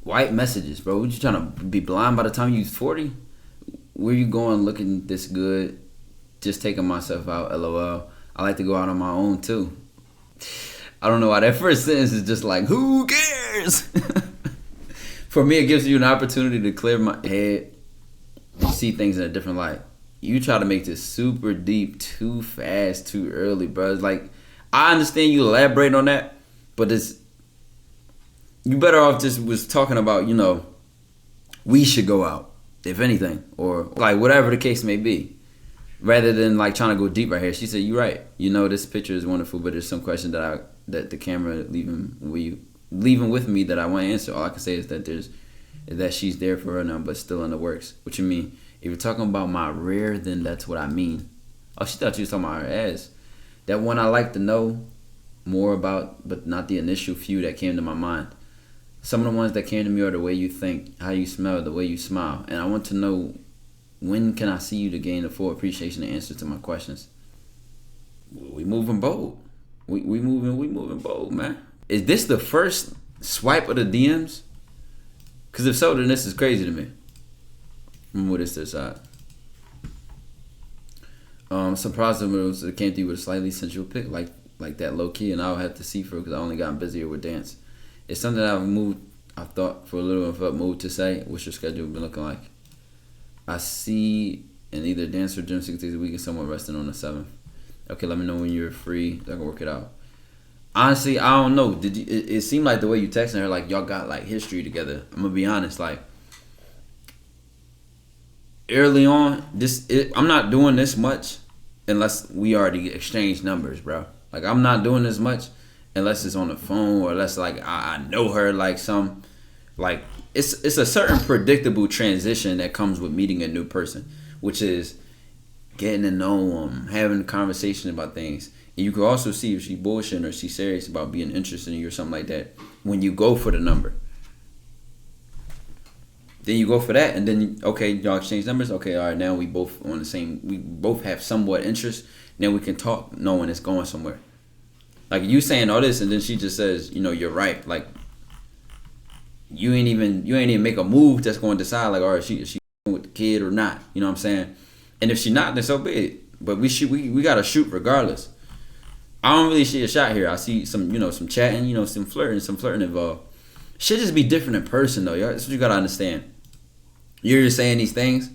white messages, bro. What you trying to be blind by the time you 40? Where you going looking this good? Just taking myself out, lol. I like to go out on my own too. I don't know why that first sentence is just like, who cares? For me, it gives you an opportunity to clear my head, see things in a different light. You try to make this super deep too fast, too early, bro. It's like, I understand you elaborate on that, but you better off just was talking about, we should go out, if anything, or like whatever the case may be, rather than like trying to go deep right here. She said, "You're right. This picture is wonderful, but there's some question that the camera leaving with me that I want to answer. All I can say is that she's there for her now, but still in the works." What you mean? If you're talking about my rear, then that's what I mean. Oh, she thought you was talking about her ass. That one I like to know more about, but not the initial few that came to my mind. Some of the ones that came to me are the way you think, how you smell, the way you smile. And I want to know, when can I see you to gain the full appreciation and answer to my questions? We moving bold. We moving bold, man. Is this the first swipe of the DMs? Because if so, then this is crazy to me. What is this side? Surprised when it came through with a slightly sensual pic, like that low key, and I'll have to see for it because I only gotten busier with dance. It's something I've thought for a little and felt moved to say. What's your schedule been looking like? I see in either dance or gym 6 days a week and somewhat resting on the 7th. Okay, let me know when you're free. I can work it out. Honestly, I don't know. It seemed like the way you texting her, like y'all got like history together. I'm gonna be honest, like early on, I'm not doing this much unless we already exchanged numbers, bro. Like I'm not doing this much unless it's on the phone or unless like I know her like some like it's a certain predictable transition that comes with meeting a new person, which is getting to know them, having a conversation about things. And you can also see if she's bullshitting or she's serious about being interested in you or something like that when you go for the number. Then you go for that, and then okay, y'all exchange numbers. Okay, all right, now we both on the same. We both have somewhat interest. Now we can talk, knowing it's going somewhere. Like you saying all this, and then she just says, you're right. Like you ain't even make a move that's going to decide like, all right, she with the kid or not. You know what I'm saying? And if she not, then so be it. But we gotta shoot regardless. I don't really see a shot here. I see some some chatting, some flirting involved. Should just be different in person though. That's what you gotta understand. You're just saying these things,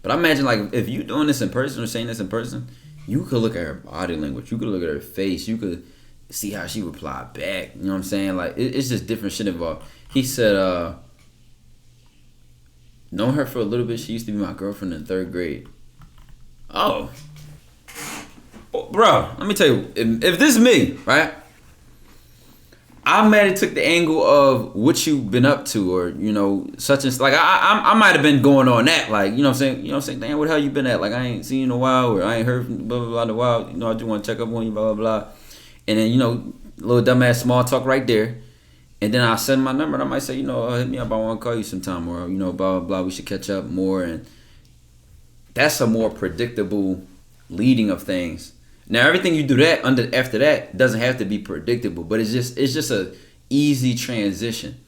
but I imagine like if you doing this in person or saying this in person, you could look at her body language. You could look at her face. You could see how she replied back. You know what I'm saying? Like it's just different shit involved. He said, known her for a little bit. She used to be my girlfriend in 3rd grade. Oh, bro, let me tell you, if this is me, right? I might have took the angle of what you've been up to, or such and like I might have been going on that, like what I'm saying, damn, what the hell you been at? Like I ain't seen you in a while, or I ain't heard from blah blah blah in a while. I just want to check up on you, blah blah blah, and then little dumbass small talk right there, and then I send my number, and I might say, hit me up, I want to call you sometime, or blah blah blah, we should catch up more, and that's a more predictable leading of things. Now everything you do after that doesn't have to be predictable, but it's just a easy transition.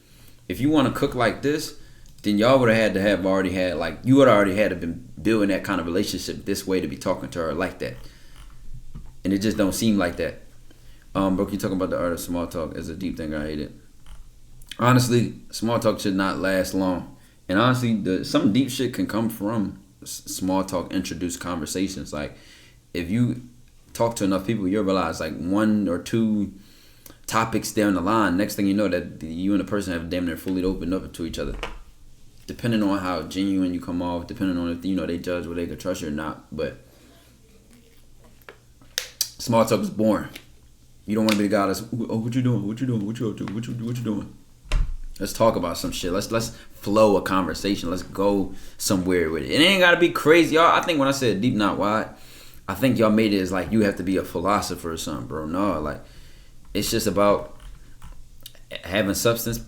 If you want to cook like this, then y'all would have had to already had like you would already had to been building that kind of relationship this way to be talking to her like that, and it just don't seem like that. Brooke, you talking about the art of small talk as a deep thing. I hate it. Honestly, small talk should not last long, and honestly, some deep shit can come from small talk introduced conversations. Like if you talk to enough people, you'll realize like 1 or 2 topics down the line, next thing you know that you and the person have damn near fully opened up to each other, depending on how genuine you come off, depending on if they judge whether they can trust you or not. But small talk is boring. You don't want to be the guy that's, oh, what you doing, what you doing, what you up to, what you doing. Let's talk about some shit. Let's flow a conversation. Let's go somewhere with it. It ain't gotta be crazy, y'all. I think when I said deep, not wide, I think y'all made it as like you have to be a philosopher or something, bro. No, like it's just about having substance,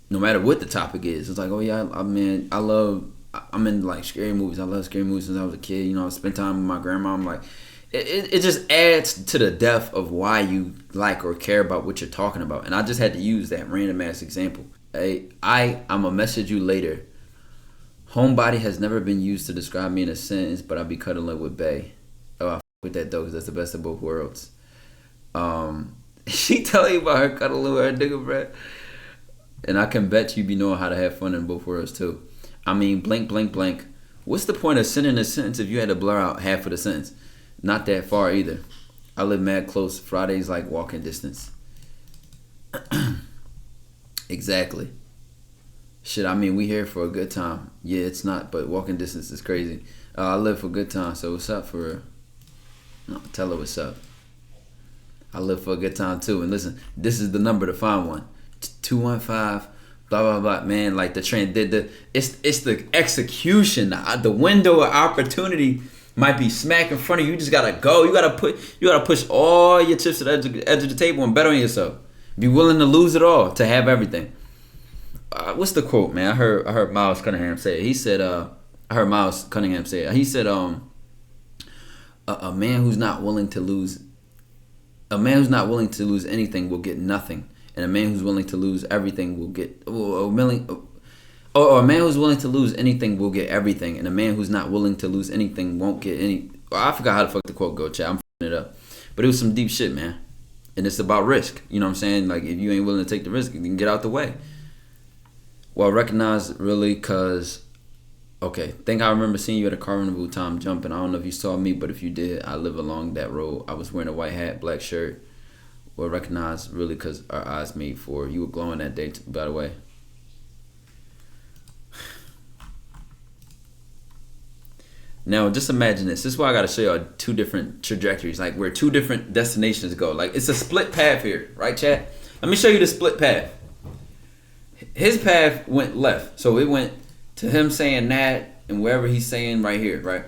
no matter what the topic is. It's like, oh yeah, I'm in like scary movies. I love scary movies since I was a kid. I spend time with my grandma. I'm like, it just adds to the depth of why you like or care about what you're talking about. And I just had to use that random ass example. Hey, I'ma message you later. Homebody has never been used to describe me in a sentence, but I be cuddling with Bay. Oh, I fuck with that though, 'cause that's the best of both worlds. She tell you about her cuddling with her nigga, bruh. And I can bet you be knowing how to have fun in both worlds too. I mean, blank, blank, blank. What's the point of sending a sentence if you had to blur out half of the sentence? Not that far either. I live mad close. Friday's like walking distance. Exactly. Shit, I mean, we here for a good time. Yeah, it's not, but walking distance is crazy. I live for a good time, so what's up for real? No, tell her what's up. I live for a good time too. And listen, this is the number to find one. 215 blah blah blah. Man, like the trend did it's the execution. The window of opportunity might be smack in front of you. You just gotta go. You gotta push all your chips to the edge of the table and bet on yourself. Be willing to lose it all to have everything. What's the quote, man? I heard Miles Cunningham say it. He said I heard Miles Cunningham say it. He said a man who's not willing to lose anything will get nothing, and a man who's willing to lose everything will get a man who's willing to lose anything will get everything, and a man who's not willing to lose anything won't get any. I forgot how the fuck the quote go, chat. I'm f***ing it up, but it was some deep shit, man. And it's about risk. You know what I'm saying? Like, if you ain't willing to take the risk, you can get out the way. Well, recognize really, cause okay, think I remember seeing you at a carnival time jumping. I don't know if you saw me, but if you did, I live along that road. I was wearing a white hat, black shirt. Well, recognize really because our eyes made for you were glowing that day, by the way. Now, just imagine this. This is why I got to show y'all two different trajectories, like where two different destinations go. Like, it's a split path here, right, chat? Let me show you the split path. His path went left, so it went to him saying that and wherever he's saying right here, right?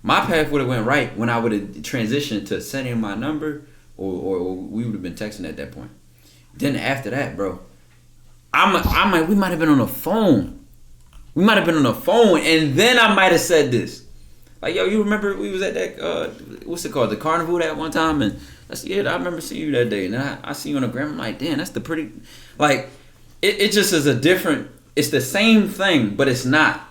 My path would have went right when I would have transitioned to sending my number, or we would have been texting at that point. Then after that, bro, we might have been on the phone. We might have been on the phone, and then I might have said this. Like, yo, you remember we was at that, what's it called, the carnival that one time? And I remember seeing you that day. And then I see you on the gram. I'm like, damn, that's the pretty, like, it just is a different, it's the same thing, but it's not.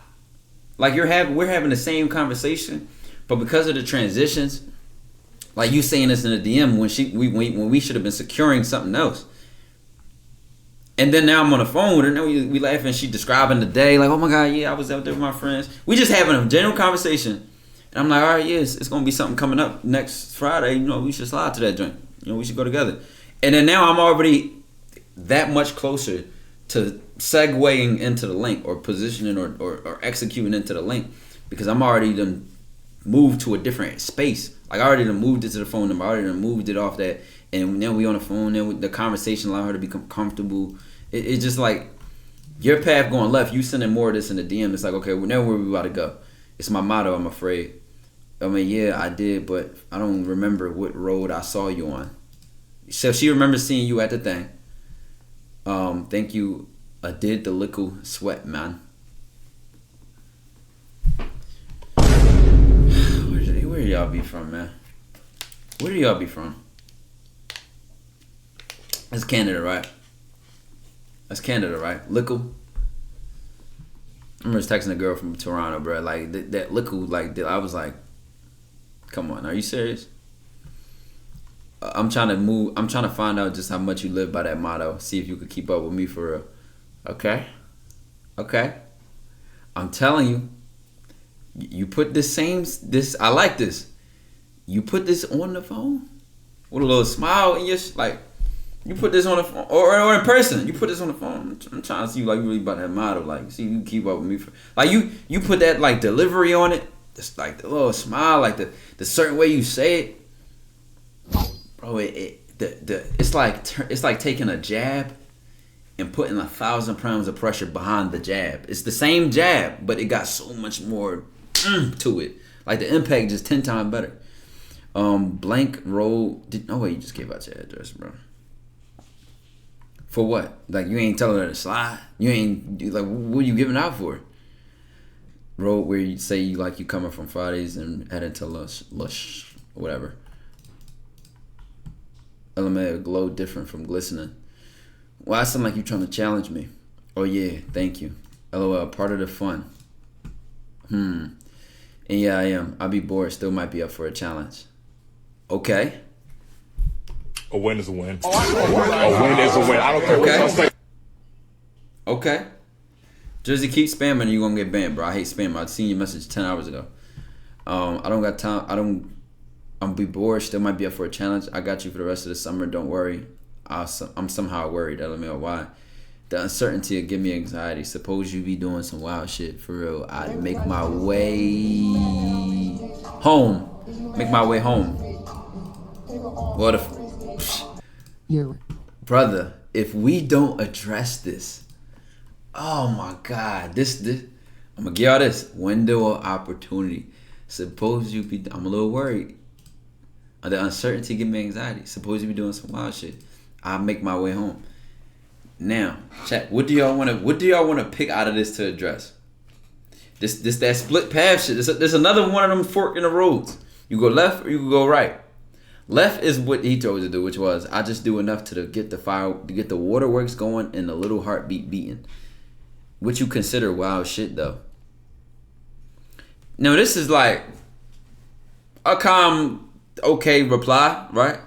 Like, we're having the same conversation, but because of the transitions, like you saying this in a DM when we should have been securing something else. And then now I'm on the phone with her. Now we laughing. She describing the day. Like, oh my God, yeah, I was out there with my friends. We just having a general conversation. And I'm like, all right, yes, it's going to be something coming up next Friday. You know, we should slide to that joint. You know, we should go together. And then now I'm already that much closer to segueing into the link or positioning or executing into the link because I'm already done moved to a different space. Like, I already done moved it to the phone number. I already done moved it off that. And then we on the phone. Then the conversation allowed her to become comfortable. It's just like your path going left. You sending more of this in the DM. It's like, okay, well, now where we about to go? It's my motto, I'm afraid. I mean, yeah, I did, but I don't remember what road I saw you on. So she remembers seeing you at the thing. Thank you. I did the lickle sweat, man. Where do y'all be from, man? Where do y'all be from? That's Canada, right? Lickle. I remember texting a girl from Toronto, bro. Like, that lickle, like, I was like, come on, are you serious? I'm trying to find out just how much you live by that motto. See if you could keep up with me for real. Okay. I'm telling you. You put this, I like this. You put this on the phone with a little smile in your, like, you put this on the phone, or in person. You put this on the phone. I'm trying to see, like, really about that motto. Like, see, you keep up with me. Like, you put that, like, delivery on it. Just, like, the little smile, like, the certain way you say it. Bro, it's like taking a jab and putting 1,000 pounds of pressure behind the jab. It's the same jab, but it got so much more to it. Like, the impact just 10 times better. Blank roll. No way, you just gave out your address, bro. For what? Like, you ain't telling her to slide? You ain't, like, what are you giving out for? Road where you say you coming from Fridays and heading to lush, whatever. Element of glow different from glistening. Well, I sound like you trying to challenge me. Oh yeah, thank you. LOL, part of the fun. And yeah, I am. I'll be bored. Still might be up for a challenge. Okay. A win is a win. A win is a win. I don't care what y'all say. Okay. Jersey, keep spamming. You're gonna get banned, bro. I hate spam. I seen your message 10 hours ago. I don't got time. I'm be bored. Still might be up for a challenge. I got you for the rest of the summer. Don't worry. I'm somehow worried. Let me know why. The uncertainty will give me anxiety. Suppose you be doing some wild shit for real. I'd make my way home. Make my way home. What if, brother? If we don't address this, oh my God, this I'm gonna give y'all this window of opportunity. Suppose you be, I'm a little worried. The uncertainty give me anxiety. Suppose you be doing some wild shit. I'll make my way home. Now, chat. What do y'all want to pick out of this to address? This that split path shit. There's another one of them fork in the roads. You go left or you can go right. Left is what he told us to do, which was I just do enough to get the waterworks going and the little heartbeat beating. What you consider wild shit though. Now this is like a calm, okay reply, right?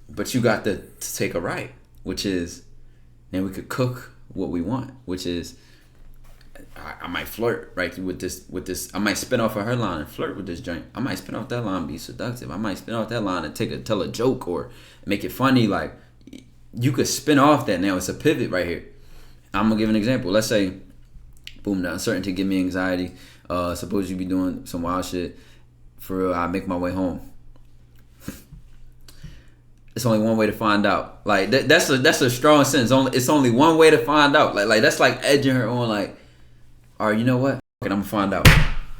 But you got to take a right, which is, then we could cook what we want, which is, I might flirt right with this. I might spin off of her line and flirt with this joint. I might spin off that line and be seductive. I might spin off that line and tell a joke or make it funny. Like you could spin off that. Now it's a pivot right here. I'm gonna give an example. Let's say, boom, the uncertainty give me anxiety. Suppose you be doing some wild shit. For real, I make my way home. It's only one way to find out. Like that's a strong sentence. It's only one way to find out. Like that's like edging her on. Like, all right, you know what? And I'm gonna find out.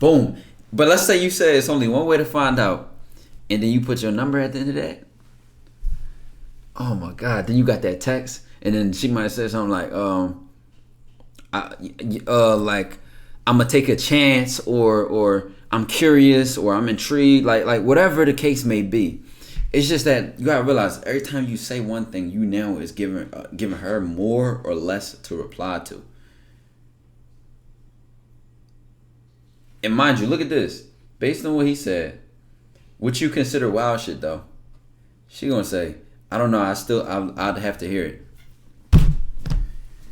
Boom. But let's say you say it's only one way to find out, and then you put your number at the end of that. Oh my God! Then you got that text, and then she might say something like, like I'm gonna take a chance, or I'm curious, or I'm intrigued, like whatever the case may be. It's just that you gotta realize every time you say one thing, you now is giving her more or less to reply to. And mind you, look at this. Based on what he said, what you consider wild shit though, she gonna say, I don't know. I'd have to hear it.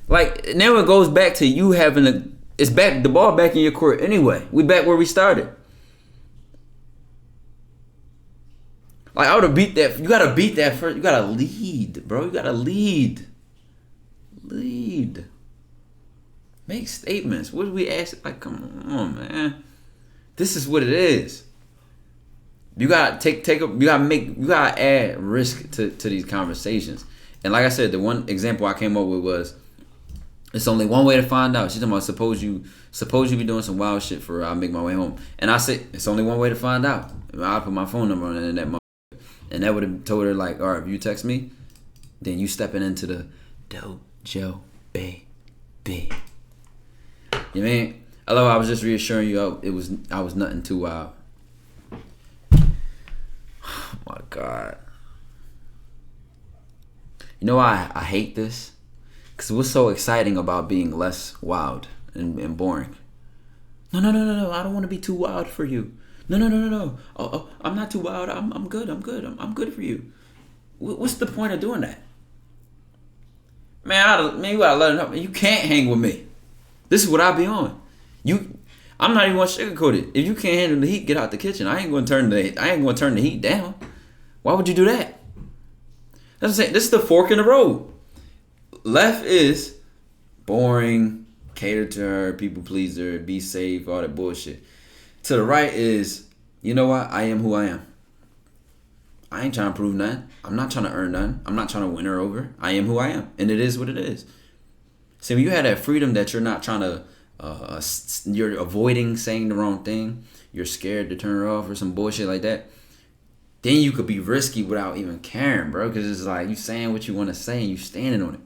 Like now it goes back to you having the ball back in your court anyway. We back where we started. Like I would have beat that. You gotta beat that first. You gotta lead, bro. You gotta lead. Lead. Make statements. What do we ask? Like, come on, man. This is what it is. You gotta you gotta add risk to these conversations. And like I said, the one example I came up with was, it's only one way to find out. She's talking about suppose you be doing some wild shit for I'll make my way home. And I said, it's only one way to find out. I'll put my phone number on it and that. And that would have told her like, all right, if you text me, then you stepping into the dojo, baby. You know what I mean? Although I was just reassuring you, I was nothing too wild. Oh my God. You know why I hate this? Because what's so exciting about being less wild and boring? No. I don't want to be too wild for you. No. Oh, I'm not too wild. I'm good. I'm good for you. What's the point of doing that? Man, you gotta let it know. You can't hang with me. This is what I be on. I'm not even gonna sugarcoat it. If you can't handle the heat, get out the kitchen. I ain't gonna turn the heat down. Why would you do that? That's what I'm saying. This is the fork in the road. Left is boring, cater to her, people pleaser, be safe, all that bullshit. To the right is, you know what? I am who I am. I ain't trying to prove nothing. I'm not trying to earn nothing. I'm not trying to win her over. I am who I am. And it is what it is. See, when you have that freedom that you're not trying to, you're avoiding saying the wrong thing, you're scared to turn her off or some bullshit like that, then you could be risky without even caring, bro. Because it's like you saying what you want to say and you standing on it.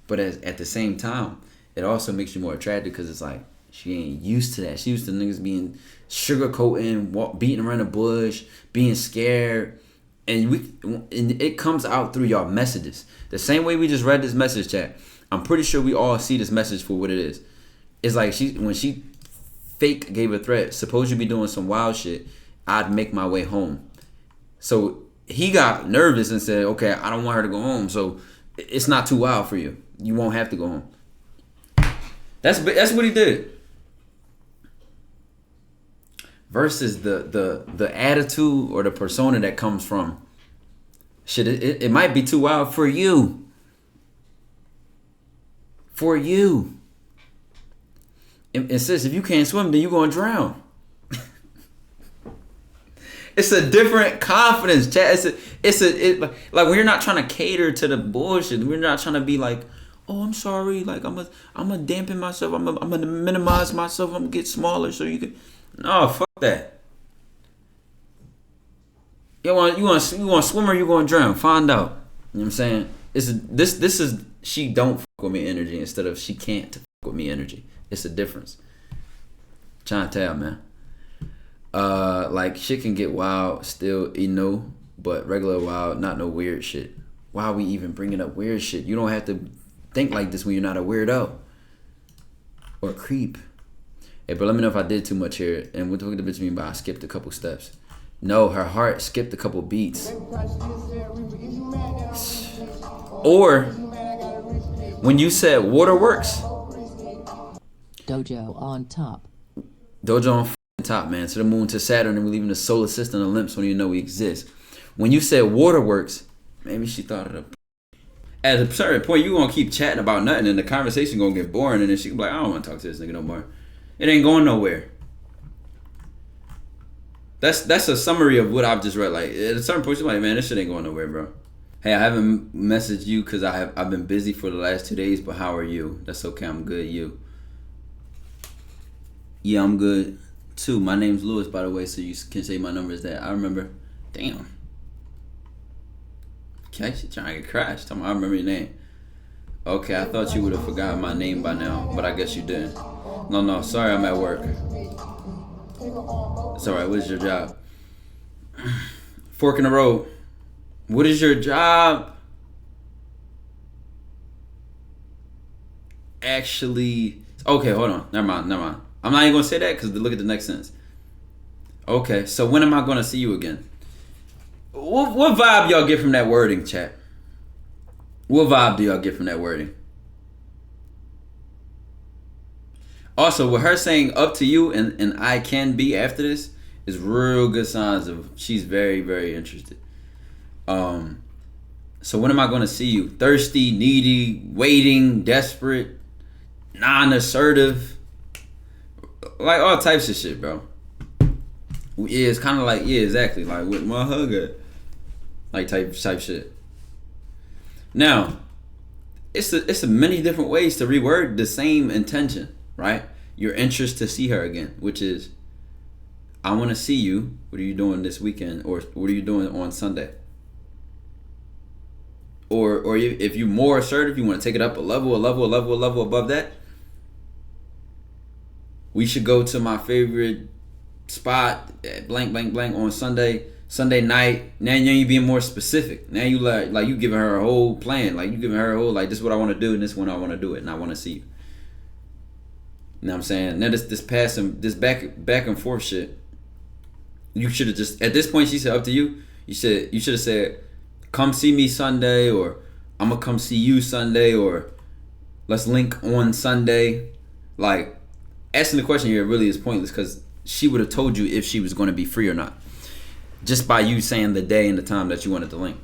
But at the same time, it also makes you more attractive because it's like, she ain't used to that. She used to niggas being sugarcoating, beating around the bush, being scared. and it comes out through y'all messages. The same way we just read this message chat. I'm pretty sure we all see this message for what it is. It's like when she fake gave a threat. Suppose you be doing some wild shit. I'd make my way home. So he got nervous and said, "Okay, I don't want her to go home. So it's not too wild for you. You won't have to go home." That's what he did. Versus the attitude or the persona that comes from shit. It might be too wild for you. For you. And sis, if you can't swim, then you're gonna drown. It's a different confidence, chat. Like when you're not trying to cater to the bullshit. We're not trying to be like, oh, I'm sorry. Like I'm gonna dampen myself. I'm gonna minimize myself. I'm gonna get smaller so you can. No, fuck that. You want to swim or you gonna drown? Find out. You know what I'm saying? This is she don't fuck with me energy instead of she can't fuck with me energy. It's a difference. Trying to tell, man. Like shit can get wild still, but regular wild, not no weird shit. Why are we even bringing up weird shit? You don't have to think like this when you're not a weirdo or a creep. Hey, but let me know if I did too much here. And what the fuck the bitch mean by I skipped a couple steps? No, her heart skipped a couple beats. Or when you said waterworks. Dojo on top. Dojo on top, man. To the moon, to Saturn, and we're leaving the solar system and Olymps when you know we exist. When you said waterworks, maybe she thought of it. At a certain point, you gonna keep chatting about nothing, and the conversation gonna get boring, and then she gonna be like, I don't want to talk to this nigga no more. It ain't going nowhere. That's a summary of what I've just read. Like at a certain point, she's like, man, this shit ain't going nowhere, bro. Hey, I haven't messaged you because I've been busy for the last 2 days, but how are you? That's okay, I'm good. You? Yeah, I'm good too. My name's Lewis, by the way, so you can say my number is that. I remember. Damn. Okay, she trying to get crashed. I remember your name. Okay, I thought you would have forgotten my name by now, but I guess you didn't. No, sorry, I'm at work. It's alright, what is your job? Fork in the road. What is your job? Actually, okay, hold on. Never mind. I'm not even gonna say that because look at the next sentence. Okay, so when am I gonna see you again? What vibe y'all get from that wording, chat? What vibe do y'all get from that wording? Also, with her saying up to you and I can be after this is real good signs of she's very, very interested. So when am I gonna see you? Thirsty, needy, waiting, desperate, non-assertive, like all types of shit, bro. Yeah, it's kind of like, yeah, exactly, like with my hugger, like type shit. Now, it's a many different ways to reword the same intention, right? Your interest to see her again, which is, I want to see you. What are you doing this weekend, or what are you doing on Sunday? Or if you're more assertive, you want to take it up a level above that. We should go to my favorite spot at blank on Sunday night. Now you being more specific. Now you like you giving her a whole plan. Like you giving her a whole, like, this is what I want to do and this is when I want to do it and I want to see you. You know what I'm saying? Now this back and forth shit. You should have just, at this point, she said up to you. You should have said, come see me Sunday, or I'm gonna come see you Sunday, or let's link on Sunday. Like, asking the question here really is pointless because she would have told you if she was going to be free or not, just by you saying the day and the time that you wanted to link.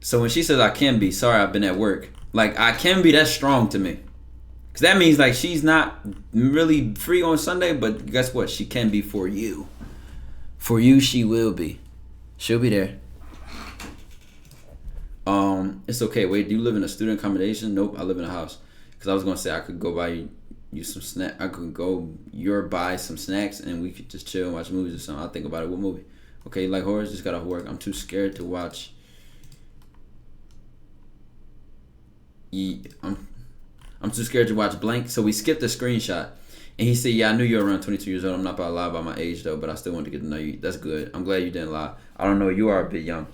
So when she says I can be, sorry, I've been at work, like, I can be, that's strong to me, because that means like she's not really free on Sunday, but guess what, she can be for you. For you, she will be. She'll be there. It's okay. Wait, do you live in a student accommodation? Nope, I live in a house. Because I was gonna say I could go buy you some snack. I could go buy some snacks and we could just chill and watch movies or something. I'll think about it. What movie? Okay, you like horror? Just got off work. I'm too scared to watch. I'm too scared to watch blank. So we skipped the screenshot. And he said, yeah, I knew you were around 22 years old. I'm not about to lie about my age, though, but I still wanted to get to know you. That's good. I'm glad you didn't lie. I don't know. You are a bit young.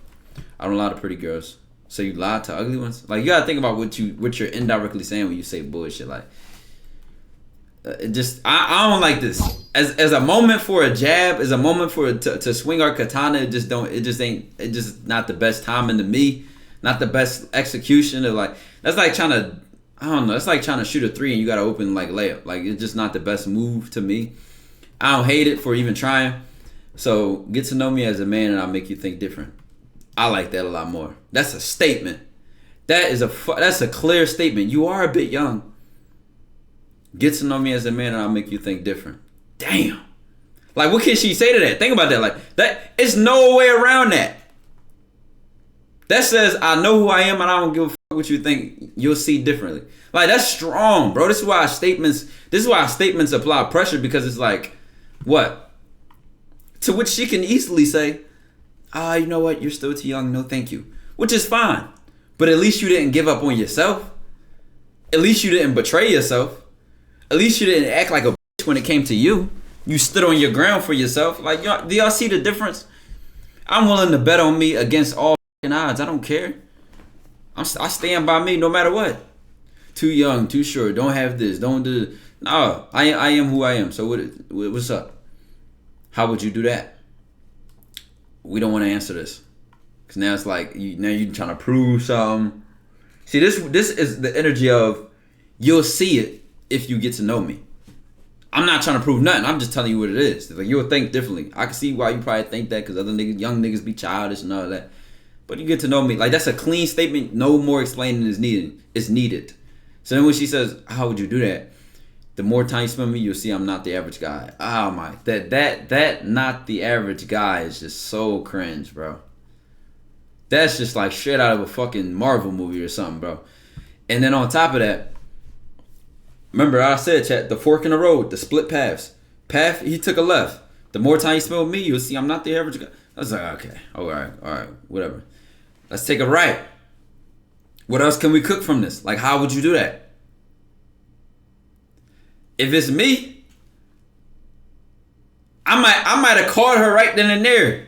I don't lie to pretty girls. So you lie to ugly ones? Like, you got to think about what you're indirectly saying when you say bullshit. Like, I don't like this. As a moment for a jab, as a moment for to swing our katana, it just not the best timing to me. Not the best execution. That's like trying to, I don't know. It's like trying to shoot a 3 and you got to open like layup. Like, it's just not the best move to me. I don't hate it for even trying. So get to know me as a man and I'll make you think different. I like that a lot more. That's a statement. That's a clear statement. You are a bit young. Get to know me as a man and I'll make you think different. Damn. Like, what can she say to that? Think about that. Like, that, it's no way around that. That says, I know who I am and I don't give a fuck what you think. You'll see differently. Like, that's strong, bro. This is why statements apply pressure, because it's like, what? To which she can easily say, you know what? You're still too young. No, thank you. Which is fine. But at least you didn't give up on yourself. At least you didn't betray yourself. At least you didn't act like a bitch when it came to you. You stood on your ground for yourself. Like, do y'all see the difference? I'm willing to bet on me against all odds. I don't care. I stand by me no matter what. Too young, too short. Don't have this. Don't do this. No, I am who I am. So what's up? How would you do that? We don't want to answer this, because now it's like you're trying to prove something. See, this is the energy of, you'll see it if you get to know me. I'm not trying to prove nothing. I'm just telling you what it is. Like, you'll think differently. I can see why you probably think that, because other niggas, young niggas be childish and all that. But you get to know me. Like, that's a clean statement. No more explaining is needed. It's needed. So then when she says, how would you do that? The more time you spend with me, you'll see I'm not the average guy. Oh my, that not the average guy is just so cringe, bro. That's just like straight out of a fucking Marvel movie or something, bro. And then on top of that, remember I said, chat, the fork in the road, the split paths. He took a left. The more time you spend with me, you'll see I'm not the average guy. I was like, okay, all right, whatever. Let's take a right. What else can we cook from this? Like, how would you do that? If it's me, I might have called her right then and there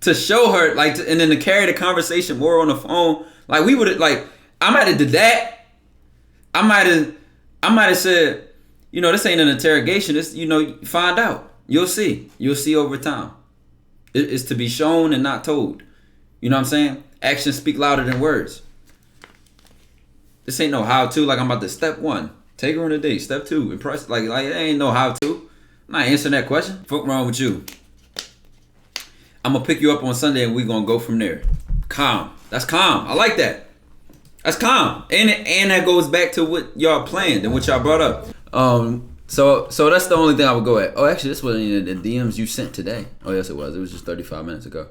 to show her, like, and then to carry the conversation more on the phone. Like, we would have, like, I might have did that. I might have said, this ain't an interrogation. It's, find out. You'll see. You'll see over time. It's to be shown and not told. You know what I'm saying? Actions speak louder than words. This ain't no how to. Like, I'm about to step 1. Take her on a date. Step 2, impress. Like it ain't no how to. I'm not answering that question. Fuck wrong with you? I'm gonna pick you up on Sunday and we gonna go from there. Calm. That's calm. I like that. That's calm. And that goes back to what y'all planned and what y'all brought up. So that's the only thing I would go at. Oh, actually, this wasn't in the DMs you sent today. Oh, yes, it was. It was just 35 minutes ago.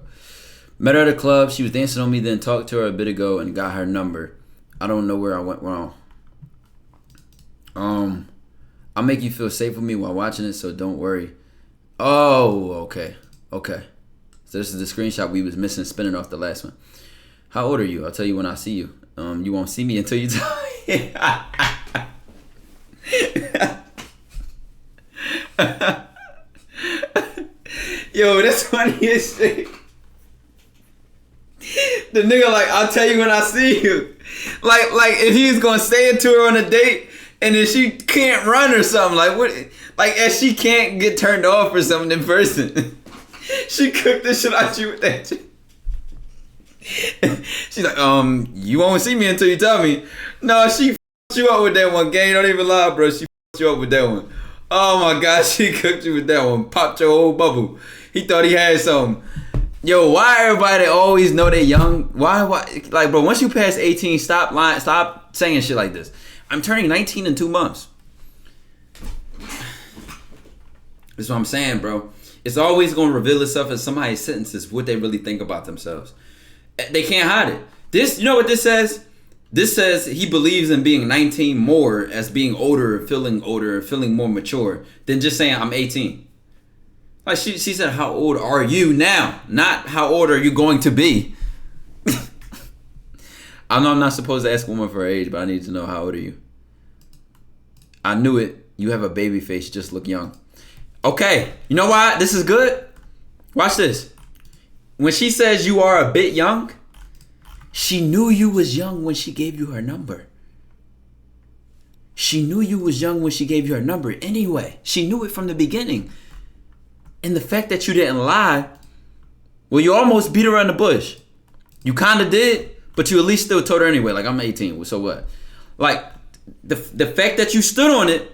Met her at a club. She was dancing on me. Then talked to her a bit ago and got her number. I don't know where I went wrong. I'll make you feel safe with me while watching it, so don't worry. Oh, okay. So this is the screenshot we was missing, spinning off the last one. How old are you? I'll tell you when I see you. You won't see me until you tell me. Yo, that's funny as shit. The nigga like, I'll tell you when I see you. Like if he's gonna say it to her on a date, and then she can't run or something, like what? Like, if she can't get turned off or something in person, she cooked the shit out you with that shit. She's like, you won't see me until you tell me. No, she f***ed you up with that one, gang. Don't even lie, bro. She f***ed you up with that one. Oh my God, she cooked you with that one. Popped your whole bubble. He thought he had something. Yo, why everybody always know they young? Why? Like, bro, once you pass 18, stop lying. Stop saying shit like this. I'm turning 19 in 2 months. That's what I'm saying, bro. It's always going to reveal itself as somebody's sentences, what they really think about themselves. They can't hide it. This, you know what this says? This says he believes in being 19 more as being older, feeling more mature than just saying I'm 18. Like she said, how old are you now? Not how old are you going to be? I know I'm not supposed to ask a woman for her age, but I need to know, how old are you? I knew it. You have a baby face. You just look young. Okay. You know why this is good? Watch this. When she says you are a bit young, she knew you was young when she gave you her number. She knew you was young when she gave you her number anyway. She knew it from the beginning. And the fact that you didn't lie, well, you almost beat around the bush. You kind of did, but you at least still told her anyway. Like, I'm 18, so what? Like, the fact that you stood on it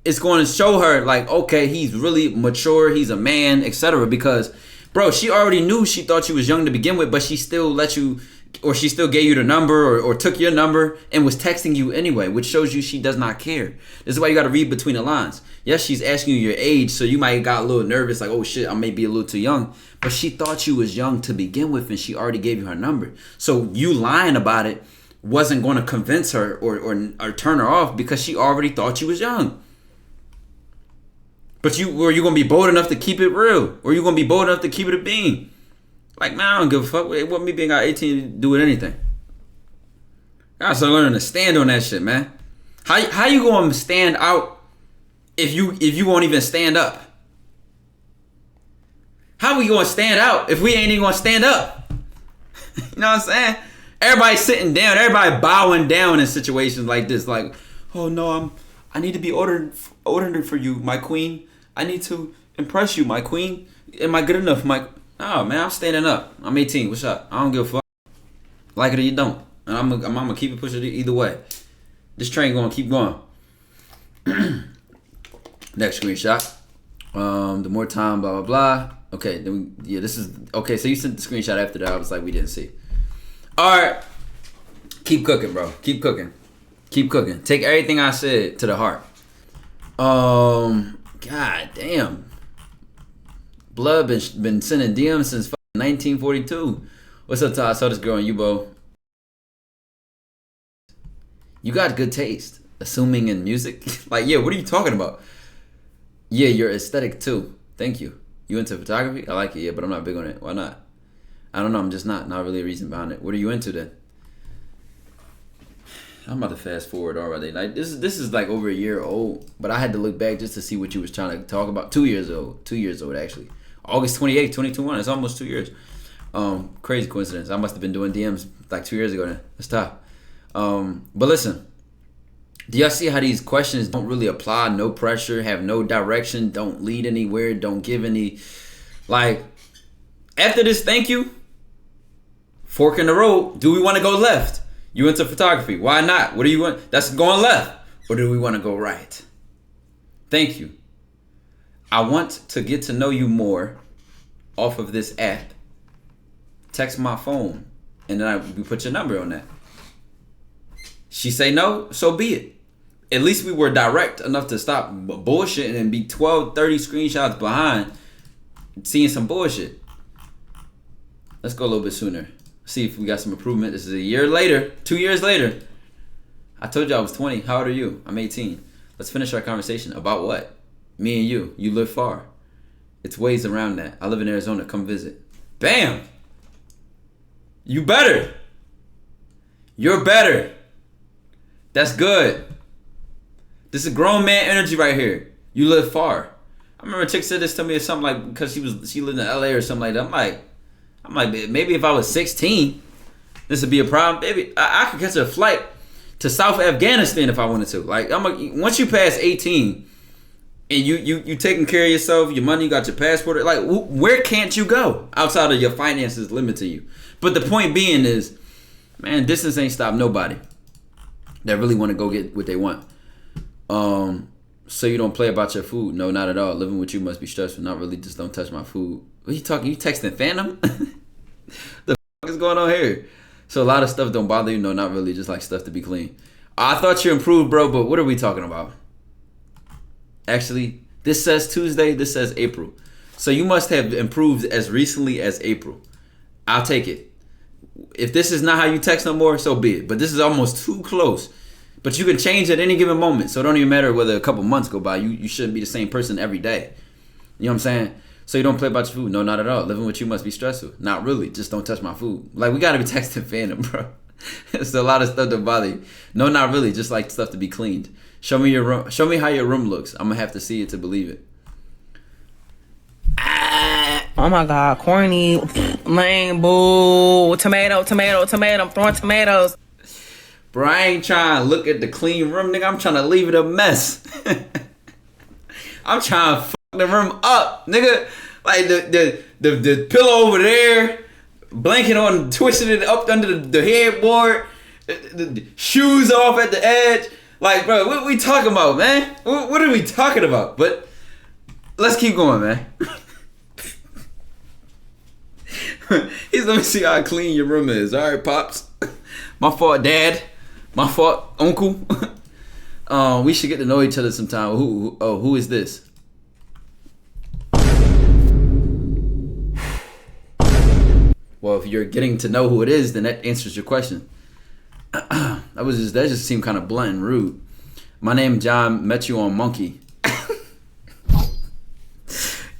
is going to show her, like, okay, he's really mature, he's a man, etc. Because, bro, she already knew she thought you was young to begin with, but she still let you, or she still gave you the number or took your number and was texting you anyway, which shows you she does not care. This is why you got to read between the lines. Yes, she's asking you your age, so you might have got a little nervous, like, oh shit, I may be a little too young. But she thought you was young to begin with, and she already gave you her number. So you lying about it wasn't going to convince her or turn her off, because she already thought you was young. But were you going to be bold enough to keep it real? Or you going to be bold enough to keep it a bean? Like, man, I don't give a fuck. What me being 18 to do with anything? I gotta start learning to stand on that shit, man. How you gonna stand out if you won't even stand up? How we gonna stand out if we ain't even gonna stand up? You know what I'm saying? Everybody sitting down, everybody bowing down in situations like this. Like, oh no, I need to be older for you, my queen. I need to impress you, my queen. Am I good enough, my? Oh man, I'm standing up. I'm 18. What's up? I don't give a fuck. Like it or you don't. And I'm gonna keep it pushing either way. This train gonna keep going. Next screenshot. The more time, blah blah blah. Okay, this is okay. So you sent the screenshot after that. I was like, we didn't see. All right, keep cooking, bro. Keep cooking. Keep cooking. Take everything I said to the heart. God damn. Blood been sending DMs since 1942. What's up, Todd? I saw this girl on Yubo. You got good taste, assuming in music. Like, yeah, what are you talking about? Yeah, you're aesthetic too. Thank you. You into photography? I like it, yeah, but I'm not big on it. Why not? I don't know. I'm just not really a reason behind it. What are you into then? I'm about to fast forward already. Like this is like over a year old, but I had to look back just to see what you was trying to talk about. 2 years old. 2 years old actually. August 28th, 2021. It's almost 2 years. Crazy coincidence. I must have been doing DMs like 2 years ago then. That's tough. But listen, do y'all see how these questions don't really apply? No pressure, have no direction, don't lead anywhere, don't give any, like, after this thank you, fork in the road. Do we want to go left? You into photography? Why not? What do you want? That's going left. Or do we want to go right? Thank you. I want to get to know you more off of this app. Text my phone, and then we put your number on that. She say no, so be it. At least we were direct enough to stop bullshitting and be 12, 30 screenshots behind seeing some bullshit. Let's go a little bit sooner. See if we got some improvement. This is a year later, 2 years later. I told you I was 20. How old are you? I'm 18. Let's finish our conversation. About what? Me and you. You live far. It's ways around that. I live in Arizona. Come visit. Bam! You better. You're better. That's good. This is grown man energy right here. You live far. I remember a chick said this to me or something like because she lived in LA or something like that. I'm like maybe if I was 16, this would be a problem. Maybe I could catch a flight to South Afghanistan if I wanted to. Like once you pass 18 and you taking care of yourself, your money, you got your passport. Like where can't you go outside of your finances limiting you? But the point being is, man, distance ain't stopped nobody that really want to go get what they want. So you don't play about your food? No, not at all. Living with you must be stressful. Not really. Just don't touch my food. What are you talking? You texting Phantom? The fuck is going on here? So a lot of stuff don't bother you? No, not really. Just like stuff to be clean. I thought you improved, bro, but what are we talking about? Actually, this says Tuesday. This says April. So you must have improved as recently as April. I'll take it. If this is not how you text no more, so be it. But this is almost too close. But you can change at any given moment. So it don't even matter whether a couple months go by. You shouldn't be the same person every day. You know what I'm saying? So you don't play about your food? No, not at all. Living with you must be stressful. Not really. Just don't touch my food. Like, we got to be texting Phantom, bro. It's a lot of stuff to bother you. No, not really. Just like stuff to be cleaned. Show me your room. Show me how your room looks. I'm gonna have to see it to believe it. Oh my God, corny, lame, boo, tomato. I'm throwing tomatoes. Bro, I ain't trying to look at the clean room, nigga. I'm trying to leave it a mess. I'm trying to fuck the room up, nigga. Like the pillow over there, blanket on, twisting it up under the headboard, the shoes off at the edge. Like, bro, what we talking about, man? What are we talking about? But let's keep going, man. He's let me see how clean your room is. All right, pops. My fault, dad. My fault, uncle. We should get to know each other sometime. Who is this? Well, if you're getting to know who it is, then that answers your question. that just seemed kind of blunt and rude. My name John. Met you on Monkey.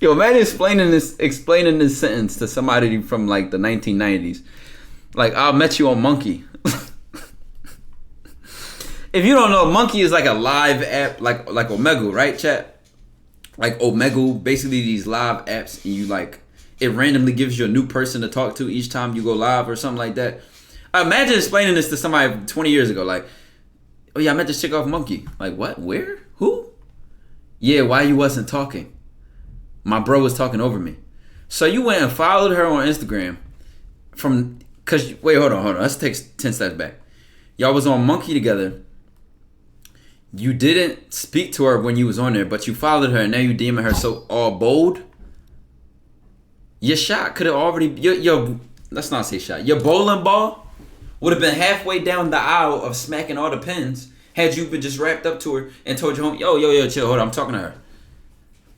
Yo, man, explaining this sentence to somebody from like the 1990s. Like, I met you on Monkey. If you don't know, Monkey is like a live app, like Omegle, right, chat? Like Omegle, basically these live apps, and you like, it randomly gives you a new person to talk to each time you go live or something like that. Imagine explaining this to somebody 20 years ago, like, oh yeah, I met this chick off Monkey. Like, what? Where? Who? Yeah, why you wasn't talking? My bro was talking over me. So you went and followed her on Instagram wait, hold on. Let's take 10 steps back. Y'all was on Monkey together. You didn't speak to her when you was on there, but you followed her and now you DMing her so all bold. Your shot could have already, let's not say shot. Your bowling ball would have been halfway down the aisle of smacking all the pins had you been just wrapped up to her and told your homie, yo, chill, hold on, I'm talking to her.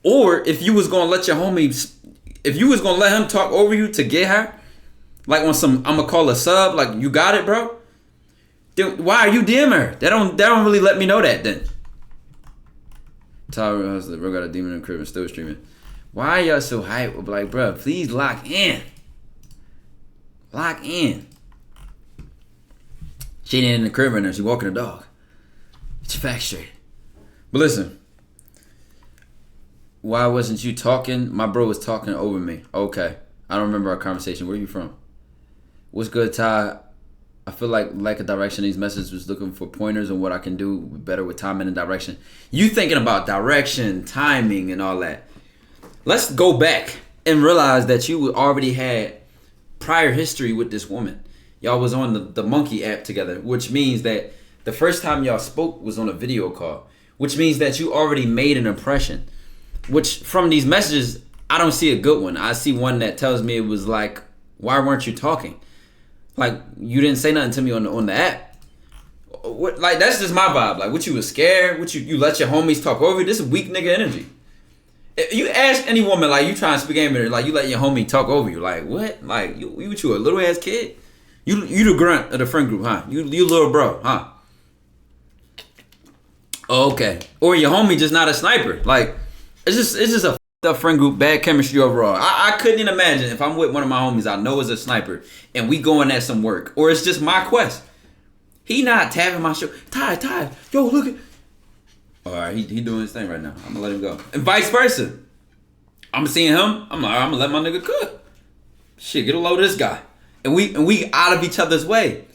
Or if you was gonna let your homie, if you was gonna let him talk over you to get her, like on some, I'm gonna call a sub, like you got it, bro. Then why are you DMing her? That don't really let me know that then. Tyler Hustler, bro, got a demon in the crib and still streaming. Why are y'all so hype? Like, bro, please lock in. Lock in. She ain't in the crib right now. She walking the dog. It's facts straight. But listen. Why wasn't you talking? My bro was talking over me. Okay. I don't remember our conversation. Where are you from? What's good, Ty? I feel like a direction. These messages was looking for pointers on what I can do better with timing and direction. You thinking about direction, timing, and all that. Let's go back and realize that you already had prior history with this woman. Y'all was on the Monkey app together, which means that the first time y'all spoke was on a video call, which means that you already made an impression. Which from these messages, I don't see a good one. I see one that tells me it was like, why weren't you talking? Like, you didn't say nothing to me on the app. What? Like, that's just my vibe. Like, what, you was scared? What, you let your homies talk over you? This is weak nigga energy. If you ask any woman, like, you trying to speak game with her, like, you let your homie talk over you. Like, what? Like, you a little ass kid? You the grunt of the friend group, huh? You little bro, huh? Oh, okay. Or your homie just not a sniper. Like, it's just a f***ed up friend group, bad chemistry overall. I couldn't even imagine if I'm with one of my homies I know is a sniper and we going at some work. Or it's just my quest. He not tapping my show. Ty, yo, look at. Alright, he doing his thing right now. I'm gonna let him go. And vice versa. I'm seeing him. I'm like, I'm gonna let my nigga cook. Shit, get a load of this guy. And we out of each other's way.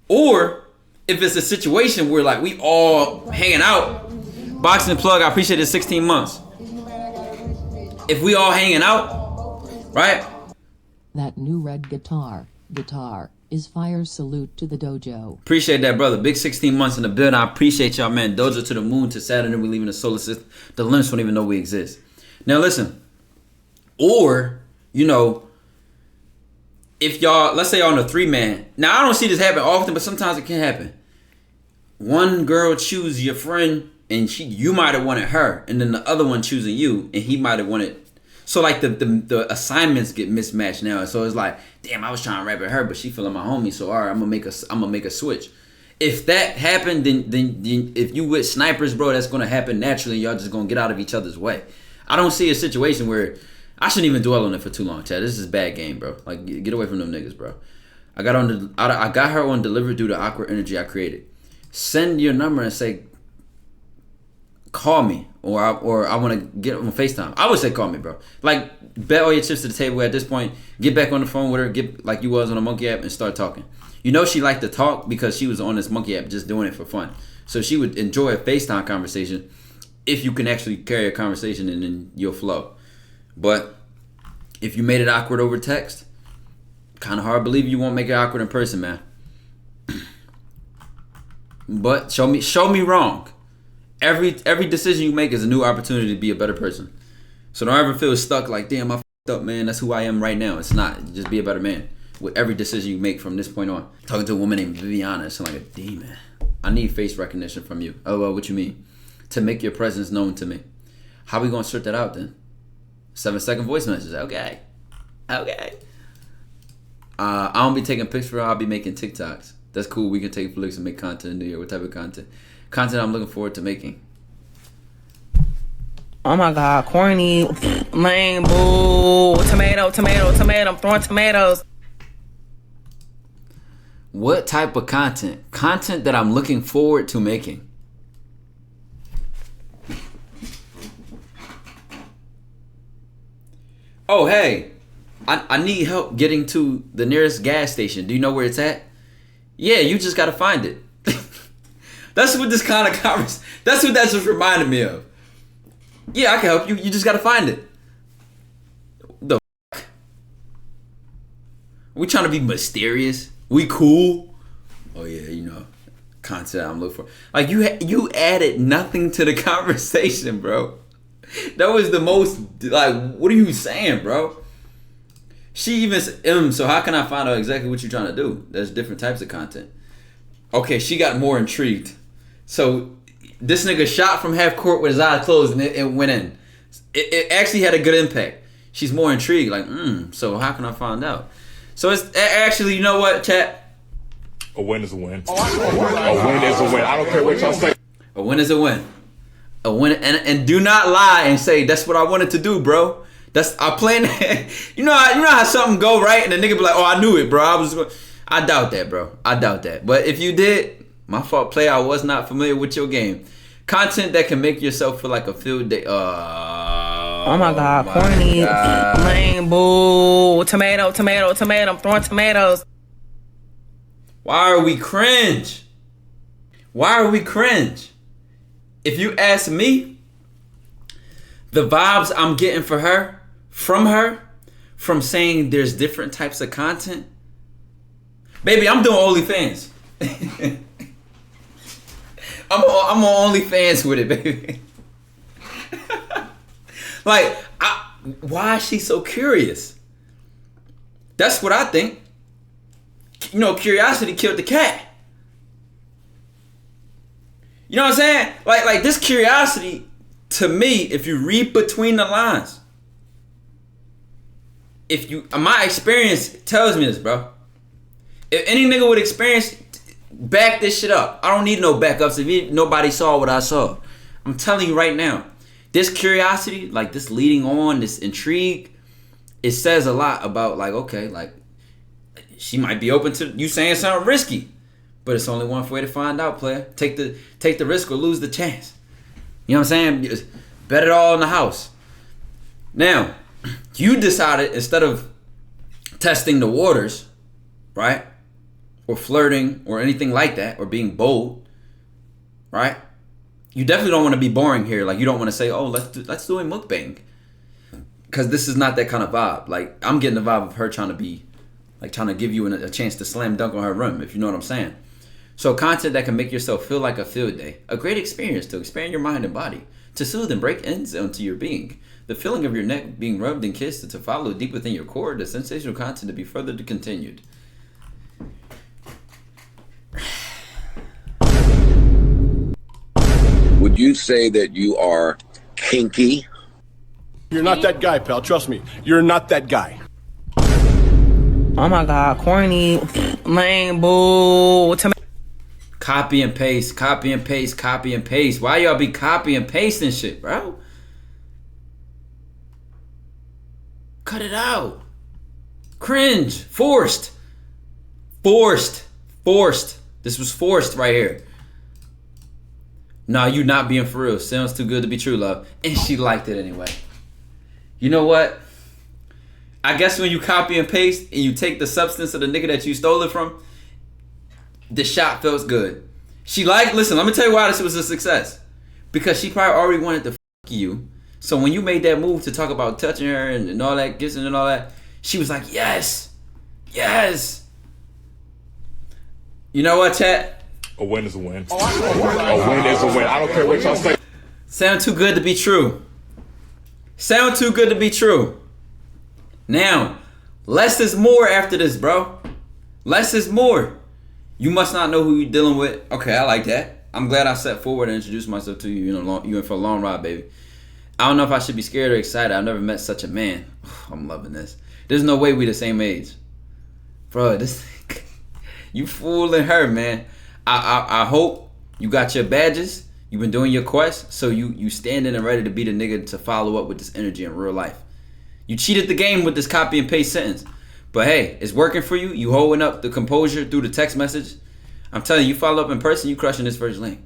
Or if it's a situation where like we all hanging out. Boxing plug, I appreciate it, 16 months. If we all hanging out, right? That new red guitar is fire. Salute to the dojo. Appreciate that, brother. Big 16 months in the building. I appreciate y'all, man. Dojo to the moon, to Saturn, we leaving the solar system. The limits don't even know we exist. Now listen. Or, if y'all, let's say y'all on a 3-man. Now I don't see this happen often, but sometimes it can happen. One girl choose your friend, and you might have wanted her, and then the other one choosing you, and he might have wanted. So like the assignments get mismatched now. So it's like, damn, I was trying to rap at her, but she feeling my homie. So all right, I'm gonna make a switch. If that happened, then if you with snipers, bro, that's gonna happen naturally. Y'all just gonna get out of each other's way. I don't see a situation where I shouldn't even dwell on it for too long, Chad. This is bad game, bro. Like, get away from them niggas, bro. I got her on delivered due to awkward energy I created. Send your number and say, call me, or I want to get on FaceTime. I would say call me, bro. Like, bet all your chips to the table at this point. Get back on the phone with her, get like you was on a monkey app, and start talking. You know she liked to talk because she was on this monkey app just doing it for fun. So she would enjoy a FaceTime conversation if you can actually carry a conversation and then you'll flow. But if you made it awkward over text, kind of hard to believe you won't make it awkward in person, man. But show me wrong. Every decision you make is a new opportunity to be a better person. So don't ever feel stuck like, damn, I f***ed up, man. That's who I am right now. It's not. Just be a better man with every decision you make from this point on. Talking to a woman named Viviana, it sounds like a demon. I need face recognition from you. Oh, well, what you mean? To make your presence known to me. How we gonna sort that out then? 7-second voice messages. Okay. I don't be taking pictures. I'll be making TikToks. That's cool. We can take flicks and make content in the year. What type of content? Content I'm looking forward to making. Oh my God, corny, lame, boo, tomato. I'm throwing tomatoes. What type of content? Content that I'm looking forward to making. Oh, hey, I need help getting to the nearest gas station. Do you know where it's at? Yeah, you just gotta find it. That's what this kind of conversation, that's what that just reminded me of. Yeah, I can help you. You just gotta find it. The f***? We trying to be mysterious? We cool? Oh yeah, you know, content I'm looking for. Like you added nothing to the conversation, bro. That was the most, like, what are you saying, bro? She even said, so how can I find out exactly what you're trying to do? There's different types of content. Okay, she got more intrigued. So this nigga shot from half court with his eyes closed and it went in. It actually had a good impact. She's more intrigued, like, so how can I find out? So it's actually, you know what, chat? A win is a win. A win is a win. I don't care what y'all say. A win is a win. A win, and do not lie and say that's what I wanted to do, bro. I plan. You know how something go right and the nigga be like, oh, I knew it, bro. I doubt that, bro. I doubt that. But if you did, my fault, player. I was not familiar with your game. Content that can make yourself feel like a field day. Oh my God, corny, lame, boo, tomato. I'm throwing tomatoes. Why are we cringe? If you ask me, the vibes I'm getting from her, from saying there's different types of content, baby, I'm doing OnlyFans. I'm on OnlyFans with it, baby. Like, why is she so curious? That's what I think. You know, curiosity killed the cat. You know what I'm saying? Like this curiosity, to me, if you read between the lines, my experience tells me this, bro. If any nigga with experience, back this shit up. I don't need no backups if nobody saw what I saw. I'm telling you right now, this curiosity, like this leading on, this intrigue, it says a lot about, like, okay, like, she might be open to you saying something risky. But it's only one way to find out, player. Take the risk or lose the chance. You know what I'm saying? Bet it all in the house. Now, you decided, instead of testing the waters, right? Or flirting or anything like that, or being bold, right? You definitely don't want to be boring here. Like, you don't want to say, oh, let's do a mukbang. Because this is not that kind of vibe. Like, I'm getting the vibe of her trying to give you a chance to slam dunk on her rim, if you know what I'm saying. So content that can make yourself feel like a field day. A great experience to expand your mind and body. To soothe and break ends into your being. The feeling of your neck being rubbed and kissed to follow deep within your core. The sensational content to be further continued. Would you say that you are kinky? You're not that guy, pal. Trust me. You're not that guy. Oh my God, corny, lame, boo, Copy and paste. Why y'all be copy and pasting shit, bro? Cut it out. Cringe. Forced. Forced. This was forced right here. Nah, you not being for real. Sounds too good to be true, love. And she liked it anyway. You know what? I guess when you copy and paste and you take the substance of the nigga that you stole it from, the shot feels good. She liked, listen, let me tell you why this was a success. Because she probably already wanted to you. So when you made that move to talk about touching her and all that, kissing and all that, she was like, yes. You know what, chat? A win is a win. A win is a win. I don't care what y'all say. Sound too good to be true. Sound too good to be true. Now, less is more after this, bro. Less is more. You must not know who you're dealing with. Okay, I like that. I'm glad I stepped forward and introduced myself to you. You know, you in for a long ride, baby. I don't know if I should be scared or excited. I've never met such a man. I'm loving this. There's no way we the same age. Bro, this... you fooling her, man. I hope you got your badges. You've been doing your quest. So you standing and ready to be the nigga to follow up with this energy in real life. You cheated the game with this copy and paste sentence. But hey, it's working for you. You holding up the composure through the text message. I'm telling you, follow up in person, you crushing this first link.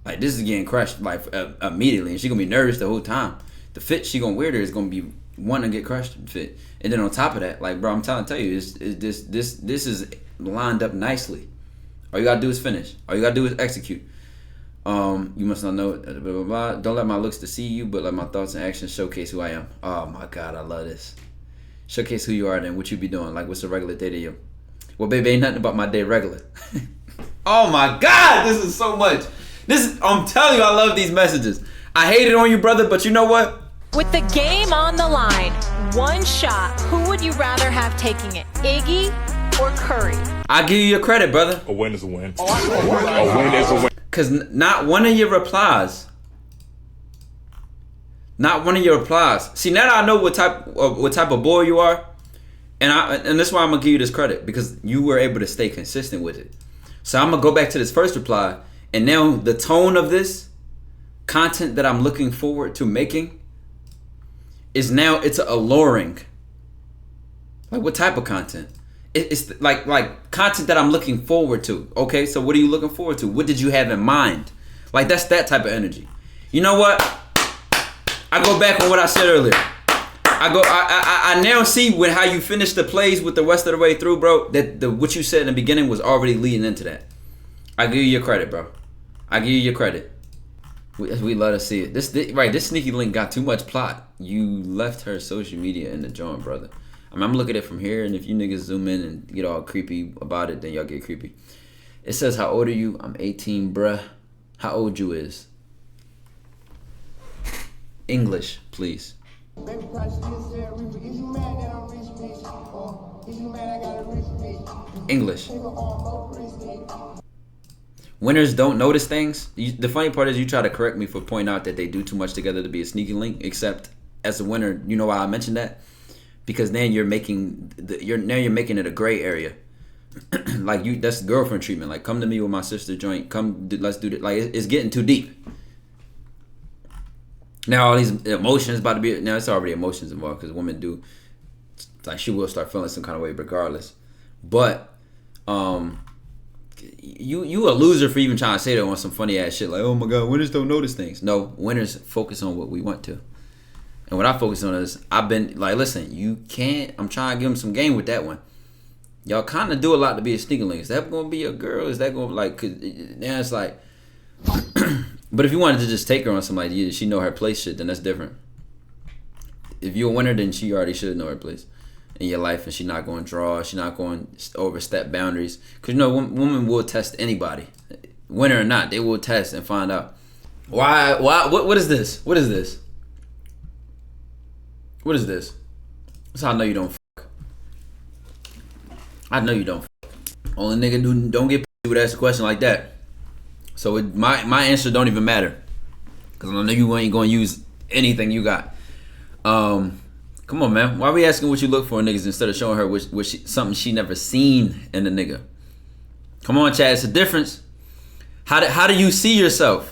Like, this is getting crushed like immediately. And she gonna be nervous the whole time. The fit she gonna wear there is gonna be wanting to get crushed and fit. And then on top of that, like, bro, I'm trying to tell you, this is lined up nicely. All you gotta do is finish. All you gotta do is execute. You must not know, blah, blah, blah. Don't let my looks deceive you, but let my thoughts and actions showcase who I am. Oh my God, I love this. Showcase who you are, then what you be doing. Like, what's a regular day to you? Well, baby, ain't nothing about my day regular. Oh my God, this is so much. I'm telling you, I love these messages. I hate it on you, brother, but you know what? With the game on the line, one shot, who would you rather have taking it, Iggy or Curry? I give you your credit, brother. A win is a win. A win is a win. Because not one of your replies. See, now that I know what type of boy you are, and that's why I'm gonna give you this credit, because you were able to stay consistent with it. So I'm gonna go back to this first reply, and now the tone of this content that I'm looking forward to making is now, it's alluring. Like, what type of content? It's like content that I'm looking forward to. Okay, so what are you looking forward to? What did you have in mind? Like, that's that type of energy. You know what? I go back on what I said earlier. I now see how you finished the plays with the rest of the way through, bro. That what you said in the beginning was already leading into that. I give you your credit, bro. I give you your credit. We love to see it. This sneaky link got too much plot. You left her social media in the joint, brother. I mean, I'm looking at it from here, and if you niggas zoom in and get all creepy about it, then y'all get creepy. It says, how old are you? I'm 18, bruh. How old you is? English, please. English. Winners don't notice things. The funny part is you try to correct me for pointing out that they do too much together to be a sneaky link, except as a winner, you know why I mentioned that? Because then you're making it a gray area. Like, that's girlfriend treatment. Like, come to me with my sister joint. Let's do that. Like, it's getting too deep. Now all these emotions about to be. Now it's already emotions involved, because women do. Like, she will start feeling some kind of way regardless. But you a loser for even trying to say that on some funny ass shit. Like, oh my God, winners don't notice things. No, winners focus on what we want to. And what I focus on is, I've been like, listen, you can't. I'm trying to give them some game with that one. Y'all kind of do a lot to be a sneaker link. Is that going to be a girl? Is that going to, like, cause now it's like, but if you wanted to just take her on some, like, she know her place shit, then that's different. If you're a winner, then she already should know her place in your life, and she not going to draw. She not going to overstep boundaries. Because, you know, women will test anybody. Winner or not, they will test and find out. Why? What is this? What is this? What is this? That's how I know you don't fuck. I know you don't fuck. Only nigga who don't get pussy would ask a question like that. So my answer don't even matter. Because I know you ain't going to use anything you got. Come on, man. Why are we asking what you look for in niggas instead of showing her something she never seen in the nigga? Come on, Chad. It's a difference. How do you see yourself?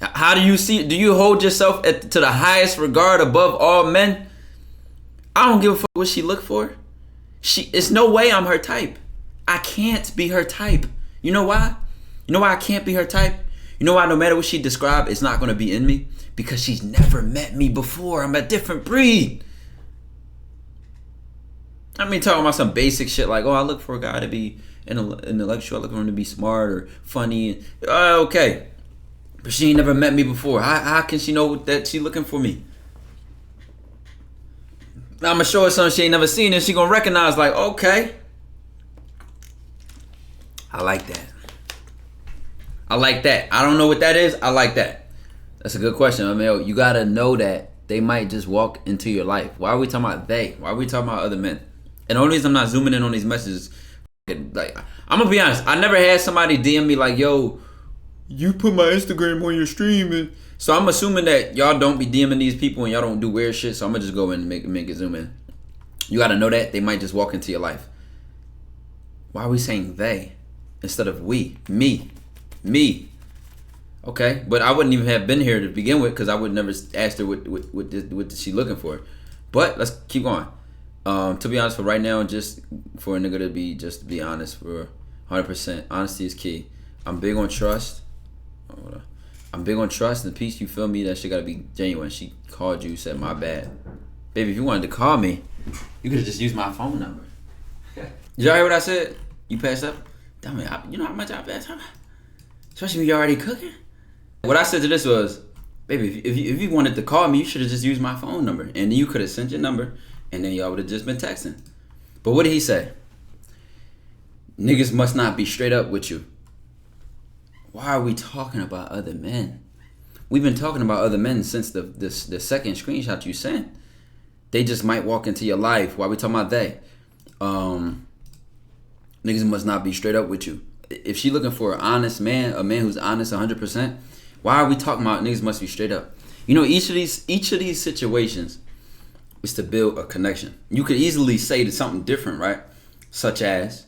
How do you see? Do you hold yourself to the highest regard above all men? I don't give a fuck what she look for. It's no way I'm her type. I can't be her type. You know why? You know why I can't be her type? You know why no matter what she described, it's not going to be in me? Because she's never met me before. I'm a different breed. I mean, talking about some basic shit like, oh, I look for a guy to be intellectual. I look for him to be smart or funny. Okay. But she ain't never met me before. How can she know that she looking for me? Now I'm going to show her something she ain't never seen and she going to recognize like, okay. I like that. I like that. I don't know what that is. I like that. That's a good question. I mean, you got to know that they might just walk into your life. Why are we talking about they? Why are we talking about other men? And the only reason I'm not zooming in on these messages, like, I'm going to be honest. I never had somebody DM me like, yo, you put my Instagram on your stream. And so I'm assuming that y'all don't be DMing these people and y'all don't do weird shit. So I'm going to just go in and make it zoom in. You got to know that they might just walk into your life. Why are we saying they instead of we? Me. Okay, but I wouldn't even have been here to begin with because I would never asked her what she looking for. But let's keep going. To be honest, for right now, just for a nigga to be honest for 100%. Honesty is key. I'm big on trust. I'm big on trust and peace. You feel me? That shit gotta be genuine. She called you, said my bad, baby. If you wanted to call me, you could have just used my phone number. Did y'all hear what I said? You passed up. Damn it, you know how much I passed up. Especially when you're already cooking. What I said to this was, baby, if you wanted to call me, you should have just used my phone number. And then you could have sent your number, and then y'all would have just been texting. But what did he say? Niggas must not be straight up with you. Why are we talking about other men? We've been talking about other men since the second screenshot you sent. They just might walk into your life. Why are we talking about they? Niggas must not be straight up with you. If she looking for an honest man, a man who's honest 100%, why are we talking about niggas must be straight up? You know, each of these situations is to build a connection. You could easily say to something different, right? Such as,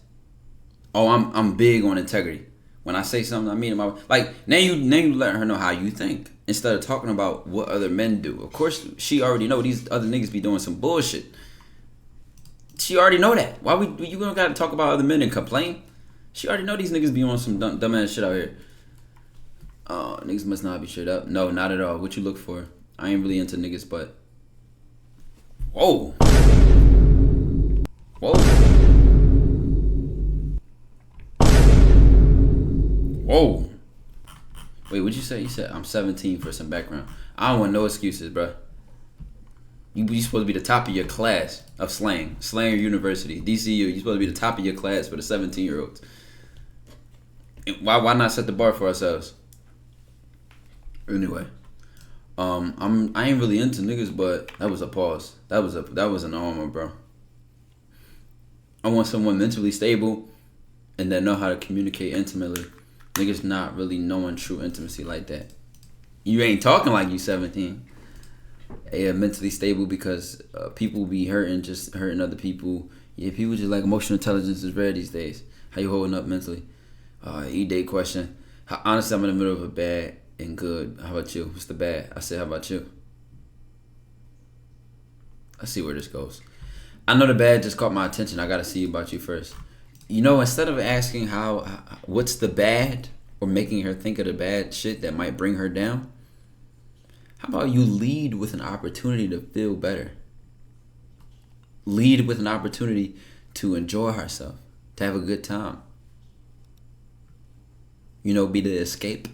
oh, I'm big on integrity. When I say something, I mean about like now you let her know how you think instead of talking about what other men do. Of course, she already know these other niggas be doing some bullshit. She already know that. Why you gonna gotta talk about other men and complain? She already know these niggas be on some dumb ass shit out here. Oh, niggas must not be straight up. No, not at all. What you look for? I ain't really into niggas, but whoa. Wait, what'd you say? You said I'm 17 for some background. I don't want no excuses, bro. You supposed to be the top of your class of slang. Slanger University, DCU. You supposed to be the top of your class for the 17-year-olds. Why not set the bar for ourselves? Anyway, I ain't really into niggas, but that was a pause. That was an armor, bro. I want someone mentally stable and that know how to communicate intimately. Niggas not really knowing true intimacy like that. You ain't talking like you 17. Yeah, mentally stable because people be hurting other people. Yeah, people just like emotional intelligence is rare these days. How you holding up mentally? E-day question. Honestly, I'm in the middle of a bad and good. How about you? What's the bad? I said, how about you? Let's see where this goes. I know the bad just caught my attention. I gotta see about you first. You know, instead of asking what's the bad or making her think of the bad shit that might bring her down, how about you lead with an opportunity to feel better? Lead with an opportunity to enjoy herself, to have a good time. You know, be the escape.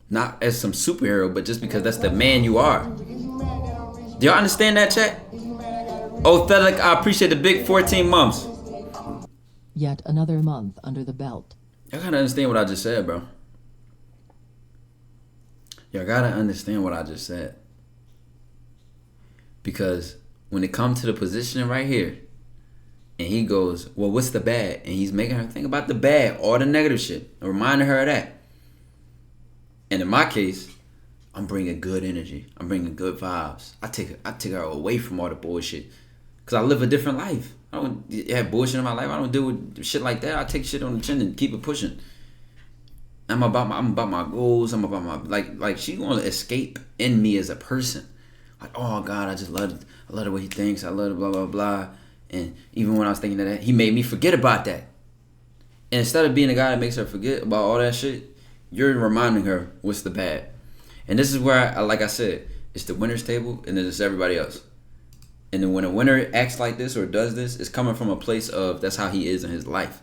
Not as some superhero, but just because that's the man you are. Do y'all understand that, chat? Oh, Thelic, I appreciate the big 14 months. Yet another month under the belt. Y'all gotta understand what I just said, bro. Y'all gotta understand what I just said. Because when it comes to the positioning right here, and he goes, well, what's the bad? And he's making her think about the bad, all the negative shit, and reminding her of that. And in my case, I'm bringing good energy. I'm bringing good vibes. I take her away from all the bullshit. Because I live a different life. I don't have bullshit in my life. I don't deal with shit like that. I take shit on the chin and keep it pushing. I'm about my goals. I'm about my like she gonna escape in me as a person. Like, oh God, I love the way he thinks. I love it, blah blah blah. And even when I was thinking of that, he made me forget about that. And instead of being a guy that makes her forget about all that shit, you're reminding her what's the bad. And this is where, like I said, it's the winner's table and then it's everybody else. And then when a winner acts like this or does this, it's coming from a place of that's how he is in his life.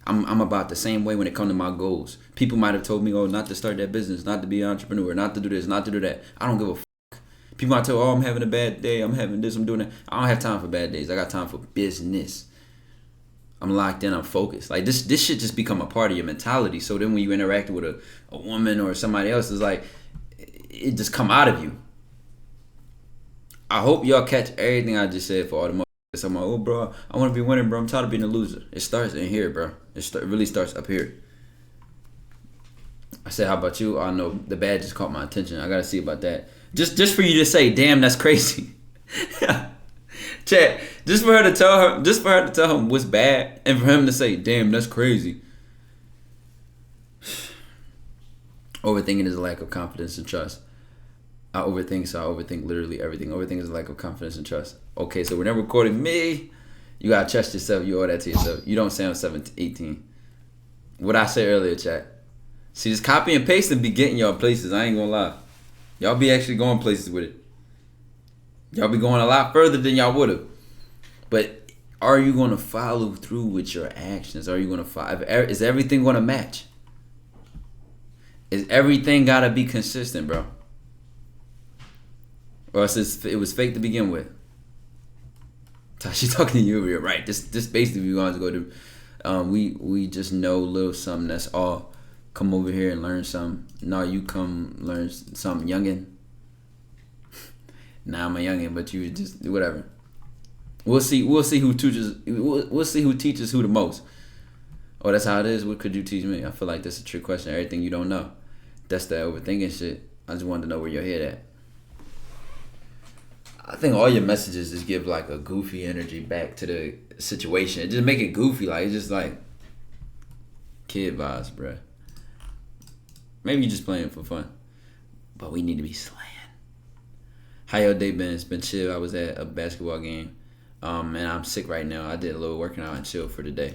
I'm about the same way when it comes to my goals. People might have told me, oh, not to start that business, not to be an entrepreneur, not to do this, not to do that. I don't give a fuck. People might tell, oh, I'm having a bad day, I'm having this, I'm doing that. I don't have time for bad days. I got time for business. I'm locked in, I'm focused. Like this shit just become a part of your mentality. So then when you interact with a woman or somebody else, it's like, it just come out of you. I hope y'all catch everything I just said for all the motherfuckers. I'm like, oh, bro, I want to be winning, bro. I'm tired of being a loser. It starts in here, bro. It really starts up here. I said, how about you? I know the bad just caught my attention. I got to see about that. Just for you to say, damn, that's crazy. Chat, just for her to tell him what's bad and for him to say, damn, that's crazy. Overthinking is a lack of confidence and trust. I overthink, so I overthink literally everything. Overthinking is a lack of confidence and trust. Okay, so whenever recording me, you gotta trust yourself. You owe that to yourself. You don't sound 18. What I said earlier, chat. See, this copy and pasting be getting y'all places. I ain't gonna lie. Y'all be actually going places with it. Y'all be going a lot further than y'all would have. But are you gonna follow through with your actions? Are you gonna follow? Is everything gonna match? Is everything gotta be consistent, bro? Or else it was fake to begin with. She's talking to you, you're right. This basically we want to go to. We just know a little something. That's all. Come over here and learn something. No, you come learn something, youngin. Nah, I'm a youngin, but you just whatever. We'll see who teaches. We'll see who teaches who the most. Oh, that's how it is. What could you teach me? I feel like that's a trick question. Everything you don't know. That's the overthinking shit. I just wanted to know where your head at. I think all your messages just give like a goofy energy back to the situation. It just make it goofy, like it's just like kid vibes, bruh. Maybe you just playing for fun, but we need to be slaying. How your day been? It's been chill. I was at a basketball game, and I'm sick right now. I did a little working out and chill for the day.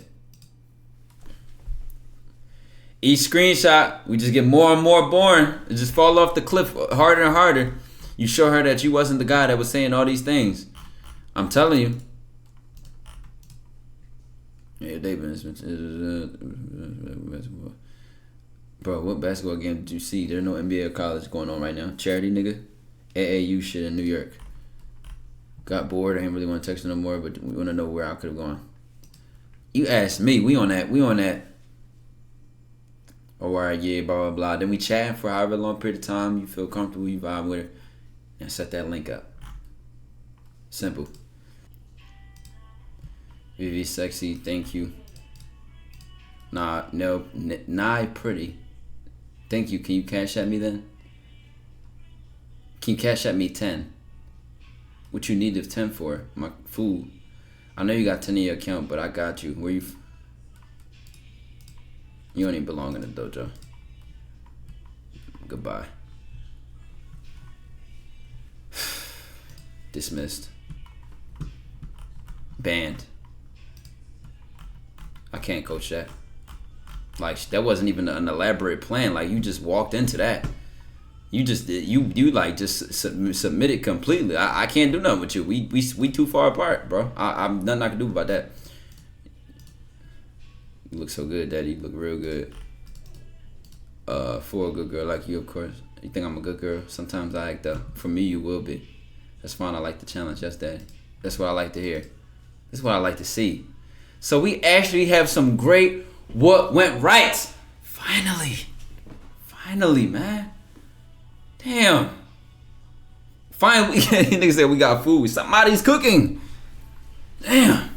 Each screenshot, we just get more and more boring. It just fall off the cliff harder and harder. You show her that you wasn't the guy that was saying all these things. I'm telling you. Yeah, they been bro, what basketball game did you see? There's no NBA or college going on right now. Charity, nigga. AAU shit in New York. Got bored. I didn't really want to text her no more, but we want to know where I could have gone. You asked me. We on that. All right, yeah, blah, blah, blah. Then we chat for however long period of time you feel comfortable, you vibe with her. And set that link up. Simple. Vivi sexy, thank you. Nah, no, nah, pretty. Thank you. Can you cash at me then? Can you cash at me 10? What you need the 10 for? My food. I know you got 10 in your account, but I got you. Where you? You don't even belong in the dojo. Goodbye. Dismissed. Banned. I can't coach that. Like, that wasn't even an elaborate plan. Like, you just walked into that. You just did. You like just submitted completely. I can't do nothing with you. We too far apart, bro. I'm nothing I can do about that. You look so good, Daddy. You look real good. For a good girl like you, of course. You think I'm a good girl? Sometimes I act up. For me, you will be. That's fine. I like the challenge. Yes, Daddy. That's what I like to hear. That's what I like to see. So we actually have some great what went right. Finally, man. Damn. Finally, niggas said we got food. Somebody's cooking. Damn.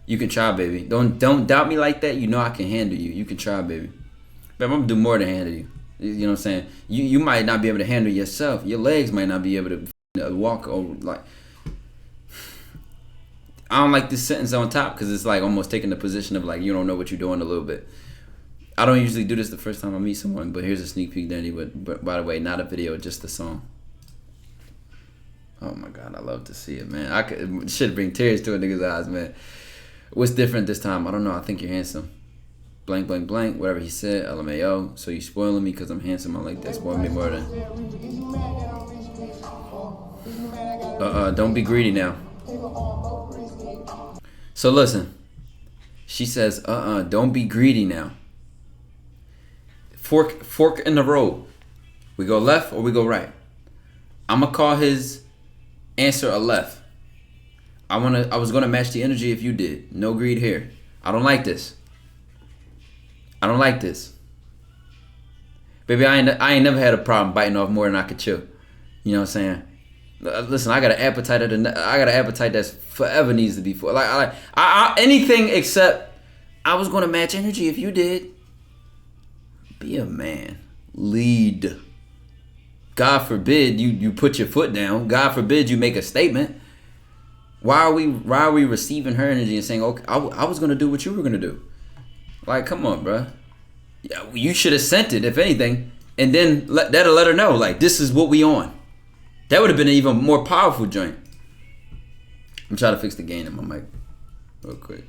You can try, baby. Don't doubt me like that. You know I can handle you. You can try, baby. But I'm gonna do more than handle you. You know what I'm saying? You might not be able to handle yourself. Your legs might not be able to walk over. Like, I don't like this sentence on top because it's like almost taking the position of like you don't know what you're doing a little bit. I don't usually do this the first time I meet someone, but here's a sneak peek, Danny. But by the way, not a video, just a song. Oh my God, I love to see it, man. I could should bring tears to a nigga's eyes, man. What's different this time? I don't know. I think you're handsome. Blank, blank, blank. Whatever he said. LMAO. So you spoiling me because I'm handsome. I like that. Spoil me more than. Don't be greedy now. So listen. She says, don't be greedy now. Fork in the road. We go left or we go right. I'm gonna call his answer a left. I was gonna match the energy if you did. No greed here. I don't like this. I don't like this. Baby, I ain't never had a problem biting off more than I could chew. You know what I'm saying? Listen, I got an appetite that's forever needs to be full. Like anything except I was gonna match energy if you did. Be a man. Lead. God forbid you put your foot down. God forbid you make a statement. Why are we receiving her energy and saying, okay, I was gonna do what you were gonna do? Like, come on, bruh. Yeah, you should have sent it, if anything, and then let her know, like, this is what we on. That would have been an even more powerful joint. I'm trying to fix the gain in my mic real quick.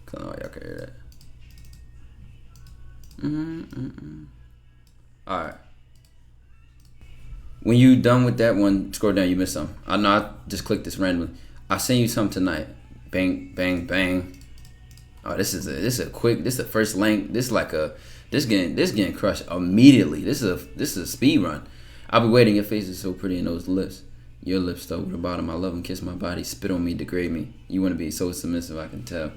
I don't know how y'all can hear that. Alright. When you done with that one, scroll down, you missed something. I know I just clicked this randomly. I'll send you something tonight. Bang, bang, bang. Oh, this is the first link. This getting crushed immediately. This is a speed run. I'll be waiting. Your face is so pretty and those lips. Your lips though, with the bottom. I love them. Kiss my body. Spit on me. Degrade me. You want to be so submissive. I can tell.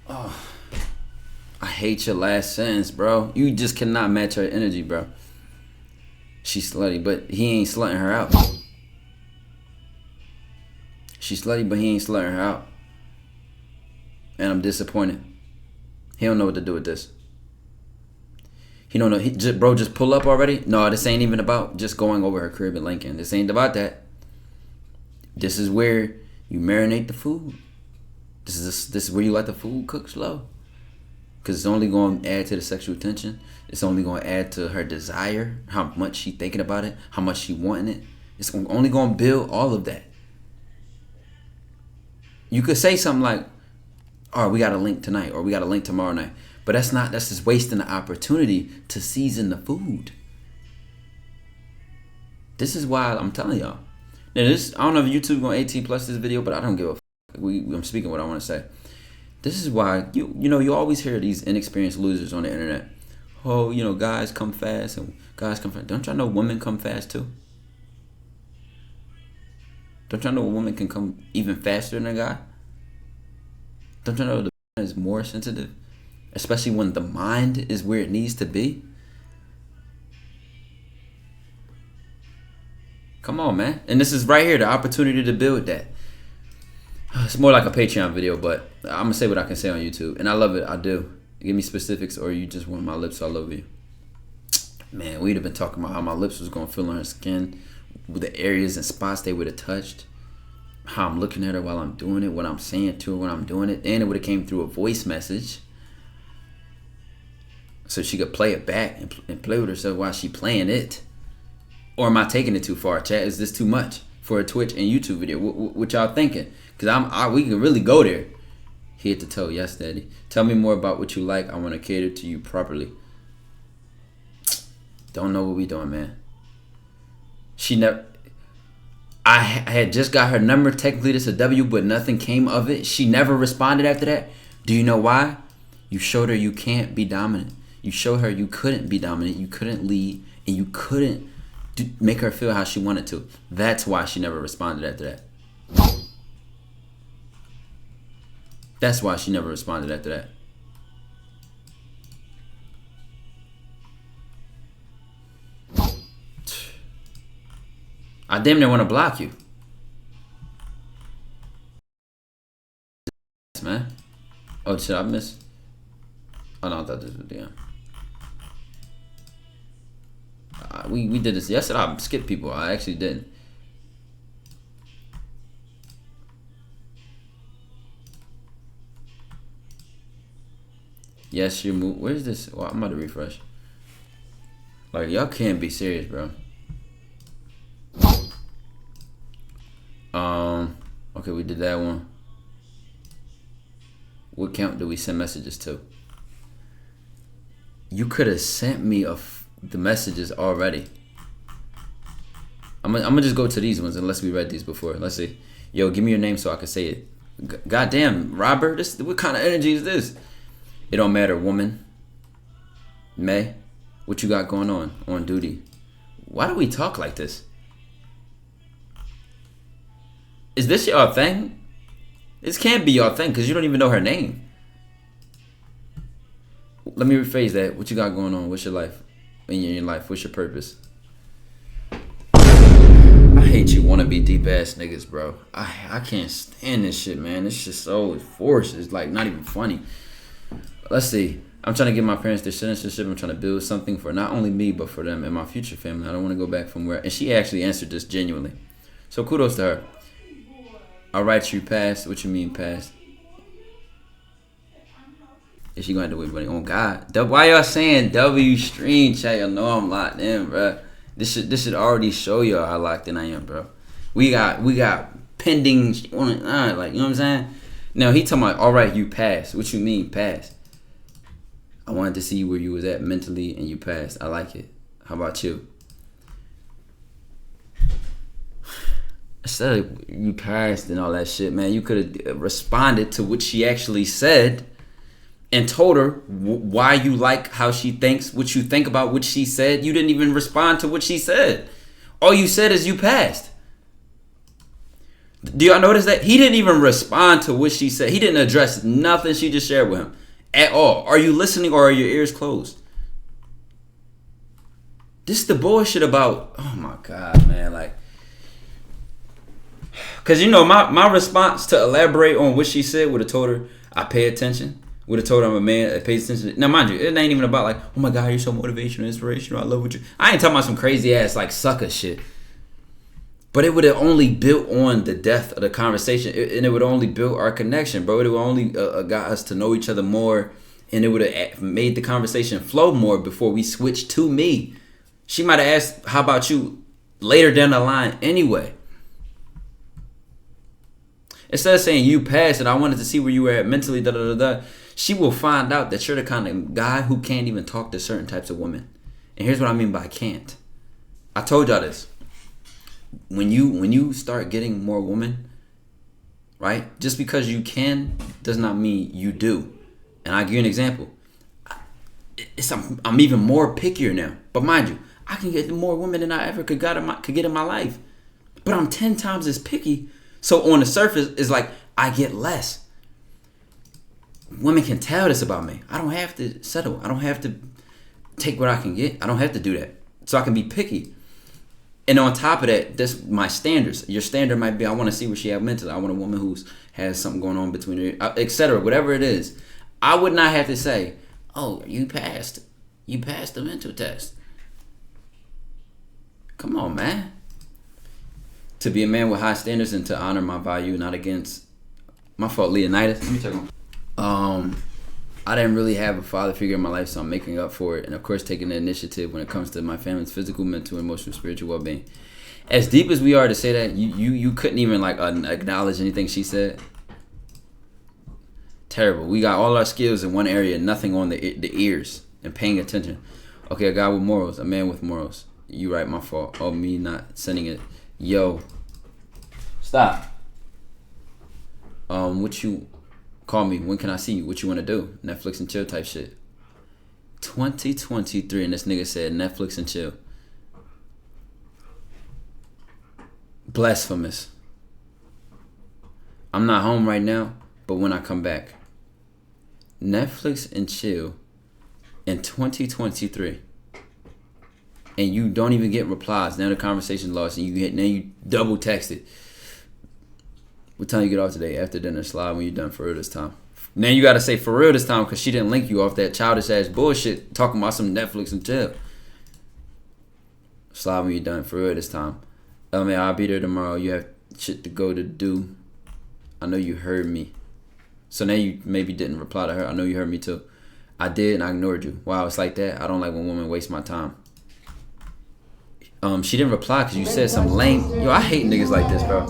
Oh, I hate your last sentence, bro. You just cannot match her energy, bro. She's slutty, but he ain't slutting her out. She's slutty, but he ain't slutting her out. And I'm disappointed. He don't know what to do with this. He don't know. Bro, just pull up already? No, this ain't even about just going over her crib in Lincoln. This ain't about that. This is where you marinate the food. This is where you let the food cook slow. Because it's only going to add to the sexual tension. It's only going to add to her desire. How much she thinking about it. How much she wanting it. It's only going to build all of that. You could say something like, all right, we got a link tonight. Or we got a link tomorrow night. But that's just wasting the opportunity to season the food. This is why I'm telling y'all. Now I don't know if YouTube going 18 plus this video, but I don't give a f. I'm speaking what I want to say. This is why you always hear these inexperienced losers on the internet. Oh, guys come fast and guys come fast. Don't y'all know women come fast too? Don't y'all know a woman can come even faster than a guy? Don't y'all know the man is more sensitive? Especially when the mind is where it needs to be. Come on, man. And this is right here, the opportunity to build that. It's more like a Patreon video, but I'm going to say what I can say on YouTube. And I love it. I do. Give me specifics, or you just want my lips all over you. Man, we'd have been talking about how my lips was going to feel on her skin, with the areas and spots they would have touched, how I'm looking at her while I'm doing it, what I'm saying to her when I'm doing it. And it would have came through a voice message, so she could play it back and play with herself while she playing it. Or am I taking it too far, chat? Is this too much for a Twitch and YouTube video? What y'all thinking? Because we can really go there. Head to toe, yes, daddy. Tell me more about what you like. I want to cater to you properly. Don't know what we doing, man. I had just got her number. Technically, this is a W, but nothing came of it. She never responded after that. Do you know why? You showed her you can't be dominant. You showed her you couldn't be dominant. You couldn't lead, and you couldn't make her feel how she wanted to. That's why she never responded after that. That's why she never responded after that. I damn near want to block you. Man. Oh, shit, I missed. Oh, no, I thought this was the we did this yesterday. I skipped people. I actually didn't. Yes, your move. Where's this? Well, I'm about to refresh. Like, y'all can't be serious, bro. Okay, we did that one. What account do we send messages to? You could have sent me the messages already. I'm gonna just go to these ones unless we read these before. Let's see. Yo, give me your name so I can say it. Goddamn, Robert, what kind of energy is this? It don't matter, woman. May, what you got going on duty? Why do we talk like this? Is this your thing? This can't be your thing because you don't even know her name. Let me rephrase that. What you got going on? What's your life? In your life, what's your purpose? I hate you wannabe deep ass niggas, bro. I can't stand this shit, man. This shit so forced. It's like not even funny. Let's see. I'm trying to give my parents their citizenship. I'm trying to build something for not only me but for them and my future family. I don't want to go back from where. And she actually answered this genuinely. So kudos to her. All right, you passed. What you mean passed? Is she going to have to wait money on God? Why y'all saying W stream chat? Y'all know I'm locked in, bro. This should already show y'all how locked in I am, bro. We got pending, like, you know what I'm saying? Now he talking about, all right, you passed. What you mean passed? I wanted to see where you was at mentally and you passed. I like it. How about you? Instead of you passed and all that shit, man, you could have responded to what she actually said and told her why you like how she thinks, what you think about what she said. You didn't even respond to what she said. All you said is you passed. Do y'all notice that? He didn't even respond to what she said. He didn't address nothing she just shared with him at all. Are you listening or are your ears closed? This is the bullshit about, oh my God, man, like, because, you know, my response to elaborate on what she said would have told her I pay attention. Would have told her I'm a man that pays attention. Now, mind you, it ain't even about like, oh my God, you're so motivational, inspirational. I love what you. I ain't talking about some crazy ass like sucker shit. But it would have only built on the depth of the conversation, and it would only build our connection, bro. It would only got us to know each other more, and it would have made the conversation flow more before we switched to me. She might have asked, how about you, later down the line anyway. Instead of saying you passed and I wanted to see where you were at mentally, she will find out that you're the kind of guy who can't even talk to certain types of women. And here's what I mean by can't. I told y'all this. When you start getting more women, right? Just because you can does not mean you do. And I'll give you an example. I'm even more pickier now. But mind you, I can get more women than I ever could get in my life. But I'm 10 times as picky. So on the surface, it's like I get less. Women can tell this about me. I don't have to settle. I don't have to take what I can get. I don't have to do that. So I can be picky. And on top of that, that's my standards. Your standard might be, I want to see where she has mentally. I want a woman who has something going on between her, etc. Whatever it is. I would not have to say, oh, you passed the mental test. Come on, man. To be a man with high standards and to honor my value, not against my fault, Leonidas. Let me check on. I didn't really have a father figure in my life, so I'm making up for it. And of course, taking the initiative when it comes to my family's physical, mental, emotional, spiritual well-being. As deep as we are to say that, you couldn't even like acknowledge anything she said. Terrible. We got all our skills in one area, nothing on the ears and paying attention. Okay, a guy with morals, a man with morals. You right, my fault. Oh, me not sending it. Yo, stop. What you call me? When can I see you? What you want to do? Netflix and chill type shit. 2023, and this nigga said Netflix and chill. Blasphemous. I'm not home right now, but when I come back, Netflix and chill in 2023. And you don't even get replies. Now the conversation lost, and you double text it. What time you get off today? After dinner, slide when you done for real this time. Now you gotta say for real this time because she didn't link you off that childish ass bullshit talking about some Netflix and chill. Slide when you done for real this time. Oh man, I'll be there tomorrow. You have shit to go to do. I know you heard me. So now you maybe didn't reply to her. I know you heard me too. I did and I ignored you. Wow, it's like that. I don't like when women waste my time. She didn't reply because you said some lame. Yo, I hate niggas like this, bro.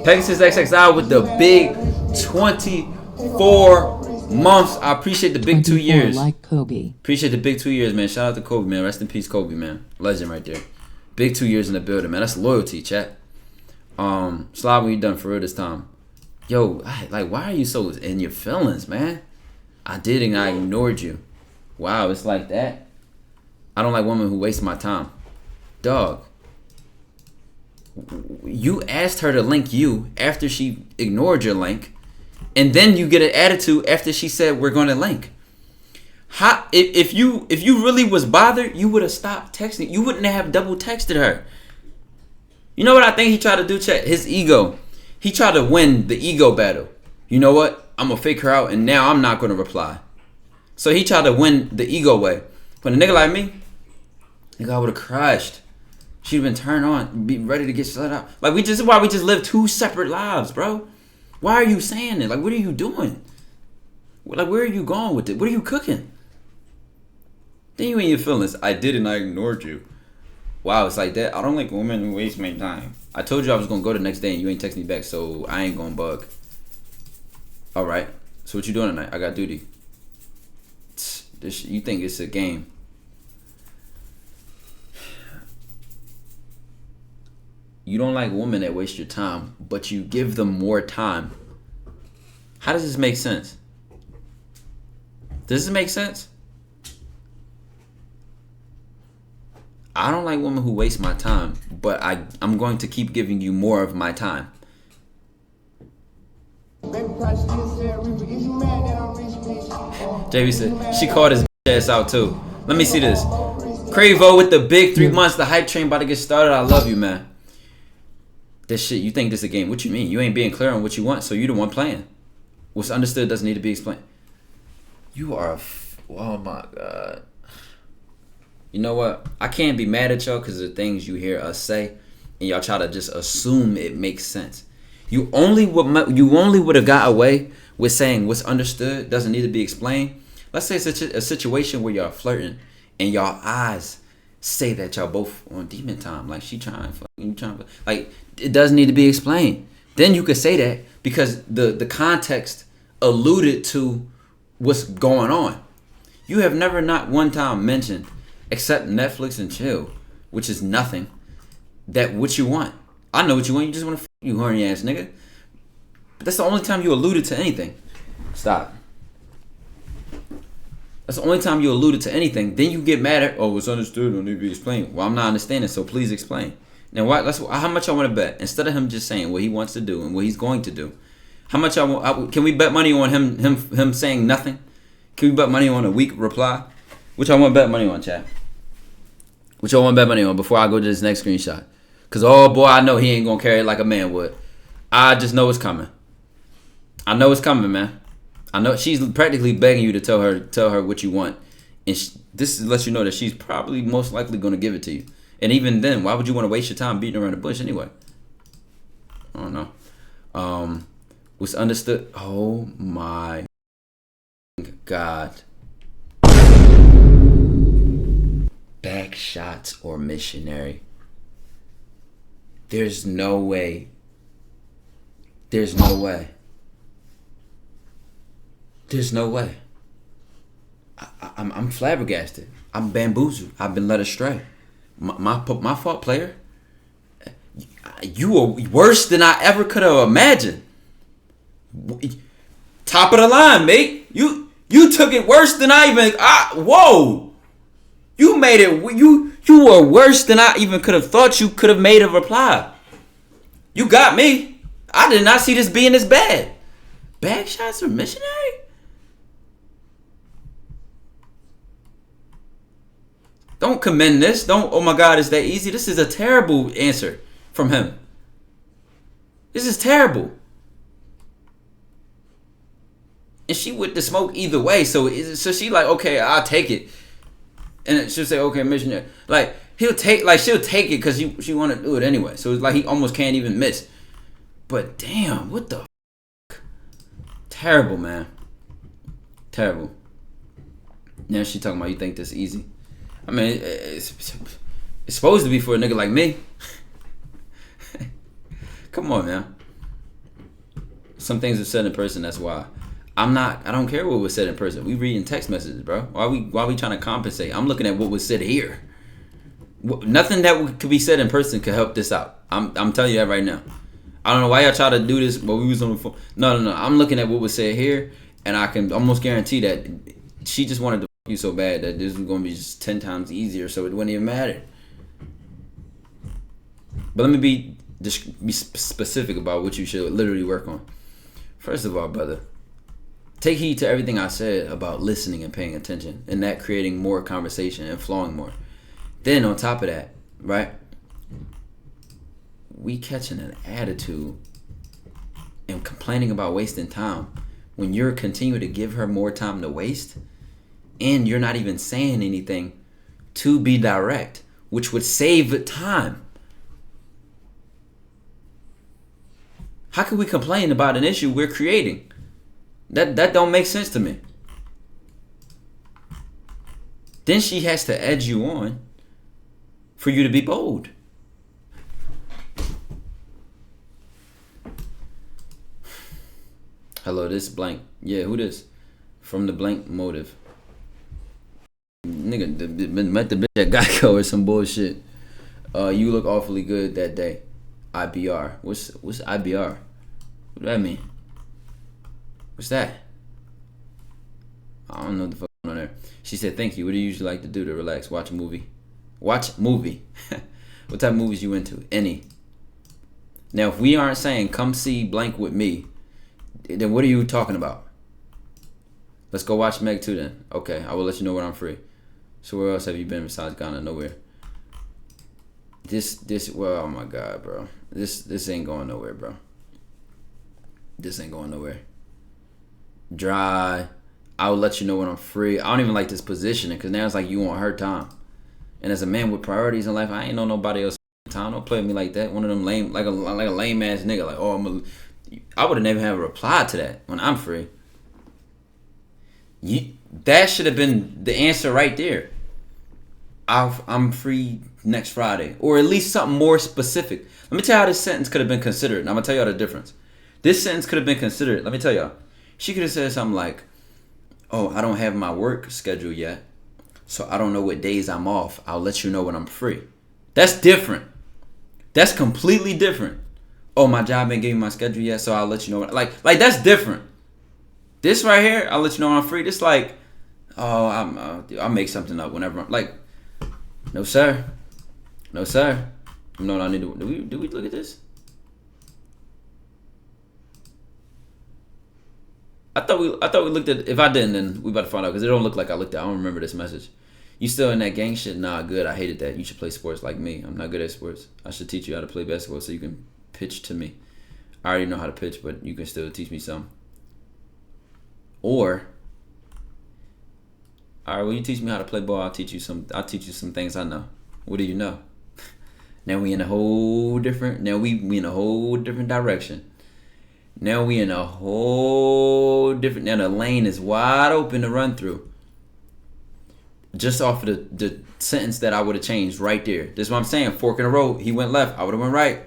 Pegasus XXI with the big 24 months. I appreciate the big 2 years. Like Kobe. Appreciate the big 2 years, man. Shout out to Kobe, man. Rest in peace, Kobe, man. Legend right there. Big 2 years in the building, man. That's loyalty, chat. Slide when you done for real this time. Yo, like, why are you so in your feelings, man? I did and I ignored you. Wow, it's like that. I don't like women who waste my time. Dog. You asked her to link you after she ignored your link, and then you get an attitude after she said we're going to link. How if you really was bothered, you would have stopped texting. You wouldn't have double texted her. You know what I think he tried to do, chat? His ego. He tried to win the ego battle. You know what? I'm gonna fake her out, and now I'm not gonna reply. So he tried to win the ego way. But a nigga like me, nigga, I would have crushed. She'd been turned on, be ready to get shut out. Like, this is why we just live 2 separate lives, bro. Why are you saying it? Like, what are you doing? Like, where are you going with it? What are you cooking? Then you in your feelings. I did and I ignored you. Wow, it's like that. I don't like women who waste my time. I told you I was gonna go the next day and you ain't text me back, so I ain't gonna bug. All right. So what you doing tonight? I got duty. You think it's a game? You don't like women that waste your time, but you give them more time. How does this make sense? Does this make sense? I don't like women who waste my time, but I'm going to keep giving you more of my time. JB said, she called his ass out too. Let me see this. Cravo with the big 3 months. The hype train about to get started. I love you, man. This shit, you think this a game. What you mean? You ain't being clear on what you want, so you the one playing. What's understood doesn't need to be explained. You are oh my God. You know what? I can't be mad at y'all because of the things you hear us say, and y'all try to just assume it makes sense. You only would have got away with saying what's understood doesn't need to be explained. Let's say it's a situation where y'all flirting, and y'all eyes say that y'all both on demon time. Like, she trying, you trying, like, it doesn't need to be explained. Then you could say that because the context alluded to what's going on. You have never not one time mentioned, except Netflix and chill, which is nothing, that what you want. I know what you want. You just want to you horny ass nigga. But that's the only time you alluded to anything. Stop. That's the only time you alluded to anything. Then you get mad at, oh, it's understood, don't need to be explained. Well, I'm not understanding, so please explain. Now, how much I want to bet? Instead of him just saying what he wants to do and what he's going to do, how much can we bet money on him saying nothing? Can we bet money on a weak reply? Which I want to bet money on, chat. Which I want to bet money on before I go to this next screenshot. Because, oh boy, I know he ain't going to carry it like a man would. I just know it's coming. I know it's coming, man. I know she's practically begging you to tell her what you want. And this lets you know that she's probably most likely going to give it to you. And even then, why would you want to waste your time beating around the bush anyway? I don't know. Was understood. Oh my God. Back shots or missionary. There's no way. There's no way. There's no way. I'm flabbergasted. I'm bamboozled. I've been led astray. My fault, player. You were worse than I ever could have imagined. Top of the line, mate. You took it worse than I even. Whoa. You made it. You were worse than I even could have thought you could have made a reply. You got me. I did not see this being this bad. Bag shots or missionary? Don't commend this. Don't, oh my God, is that easy? This is a terrible answer from him. This is terrible. And she with the smoke either way. So she like, okay, I'll take it. And she'll say, okay, missionary. Like, she'll take it because she want to do it anyway. So it's like he almost can't even miss. But damn, what the fuck? Terrible, man. Terrible. Now she talking about you think this easy. I mean, it's supposed to be for a nigga like me. Come on, man. some things were said in person. That's why. I don't care what was said in person. We reading text messages, bro. Why we trying to compensate? I'm looking at what was said here. Nothing that could be said in person could help this out. I'm telling you that right now. I don't know why y'all try to do this, but we was on the phone. No. I'm looking at what was said here, and I can almost guarantee that she just wanted to f you so bad that this was gonna be just 10 times easier, so it wouldn't even matter. But let me be specific about what you should literally work on. First of all, brother, take heed to everything I said about listening and paying attention, and that creating more conversation and flowing more. Then on top of that, right, we catching an attitude and complaining about wasting time when you're continuing to give her more time to waste, and you're not even saying anything to be direct, which would save time. How can we complain about an issue we're creating? That don't make sense to me. Then she has to edge you on for you to be bold. Hello, this blank. Yeah, who this? From the blank motive. Nigga, met the bitch at Geico or some bullshit. You look awfully good that day. IBR. What's IBR? What do that mean? What's that? I don't know what the fuck on there. She said, thank you. What do you usually like to do to relax? Watch a movie. Watch movie. What type of movies you into? Any. Now, if we aren't saying come see blank with me, then what are you talking about? Let's go watch Meg 2 then. Okay, I will let you know when I'm free. So where else have you been besides Ghana? Nowhere. Well, oh my God, bro. This ain't going nowhere, bro. This ain't going nowhere. Dry. I will let you know when I'm free. I don't even like this positioning because now it's like you want her time. And as a man with priorities in life, I ain't know nobody else time. Don't play with me like that. One of them lame, like a lame ass nigga. Like, oh, I would have never have replied to that when I'm free. That should have been the answer right there. I'm free next Friday, or at least something more specific. Let me tell you how this sentence could have been considered. And I'm gonna tell y'all the difference. This sentence could have been considered. Let me tell y'all. She could have said something like, "Oh, I don't have my work schedule yet, so I don't know what days I'm off. I'll let you know when I'm free." That's different. That's completely different. Oh, my job ain't giving me my schedule yet, so I'll let you know. Like that's different. This right here, I'll let you know when I'm free. This like, oh, I'll make something up whenever I'm like, no sir, no sir. You know what I need to do? We look at this? I thought we looked at. If I didn't, then we about to find out because it don't look like I looked at. I don't remember this message. You still in that gang shit? Nah, good. I hated that. You should play sports like me. I'm not good at sports. I should teach you how to play basketball so you can pitch to me. I already know how to pitch, but you can still teach me some. Or, all right, when you teach me how to play ball, I'll teach you some things I know. What do you know? Now we in a whole different. Now we in a whole different direction. Now we in a whole different. Now the lane is wide open to run through. Just off of the sentence that I would have changed right there. This is what I'm saying. Fork in the road. He went left. I would have went right.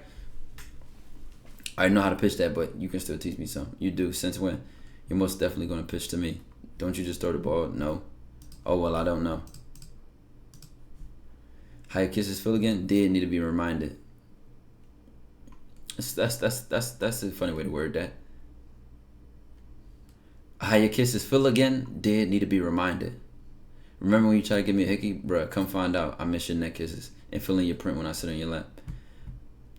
I know how to pitch that, but you can still teach me some. You do. Since when? You're most definitely going to pitch to me. Don't you just throw the ball? No. Oh, well, I don't know. How your kisses feel again? Did need to be reminded. That's a funny way to word that. How your kisses feel again? Did need to be reminded. Remember when you try to give me a hickey? Bruh, come find out. I miss your neck kisses and feeling your print when I sit on your lap.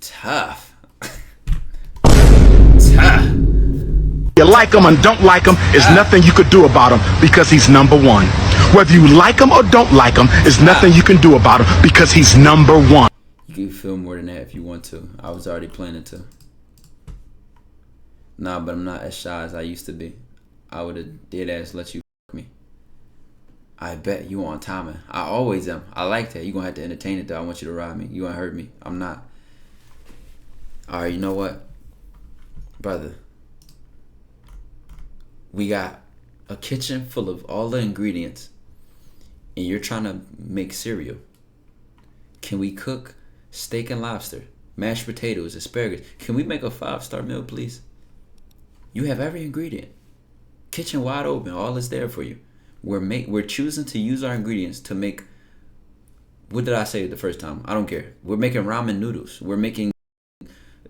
Tough. Tough. You like him and don't like him is nothing you could do about him because he's number one. Whether you like him or don't like him is nothing you can do about him because he's number one. You can feel more than that if you want to. I was already planning to. Nah, but I'm not as shy as I used to be. I would have dead ass let you f me. I bet you on timing. I always am. I like that. You're going to have to entertain it though. I want you to ride me. You going to hurt me. I'm not. Alright, you know what? Brother. We got a kitchen full of all the ingredients. And you're trying to make cereal. Can we cook steak and lobster? Mashed potatoes, asparagus. Can we make a 5-star meal, please? You have every ingredient. Kitchen wide open. All is there for you. We're choosing to use our ingredients to make. What did I say the first time? I don't care. We're making ramen noodles. We're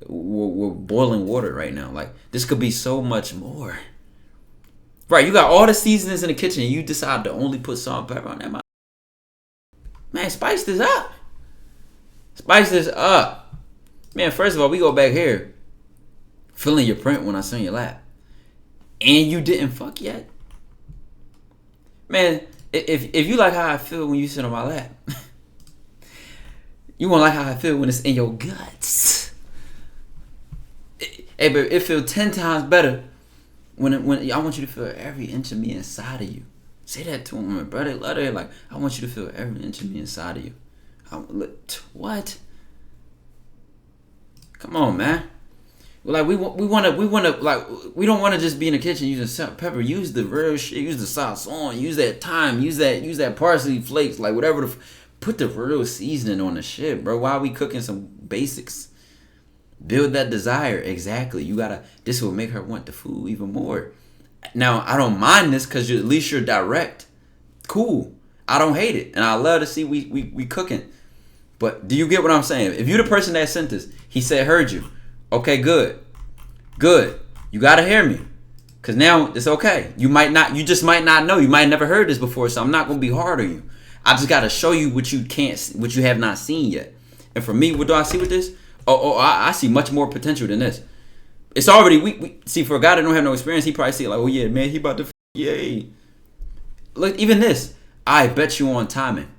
boiling water right now. Like, this could be so much more. Right, you got all the seasonings in the kitchen and you decide to only put salt and pepper on that. Man, spice this up. Spice this up. Man, first of all, we go back here. Feeling your print when I sit in your lap. And you didn't fuck yet? Man, if you like how I feel when you sit on my lap, you won't like how I feel when it's in your guts. Hey, but it feels 10 times better when I want you to feel every inch of me inside of you. Say that to him, brother. Let her, like, I want you to feel every inch of me inside of you. What? Come on, man. Like, we want to, like, we don't want to just be in the kitchen using salt and pepper. Use the real shit. Use the sauce on. Use that thyme. Use that parsley flakes. Like, whatever. Put the real seasoning on the shit, bro. Why are we cooking some basics? Build that desire. Exactly. This will make her want the food even more. Now, I don't mind this because at least you're direct. Cool. I don't hate it. And I love to see we cooking. But do you get what I'm saying? If you're the person that sent this, he said, heard you. Okay, good. Good. You got to hear me. Because now it's okay. You just might not know. You might have never heard this before, so I'm not going to be hard on you. I just got to show you what you have not seen yet. And for me, what do I see with this? I see much more potential than this. It's already, we see, for a guy that don't have no experience, he probably see it like, oh yeah, man, he about to, yay. Look, even this, I bet you on timing.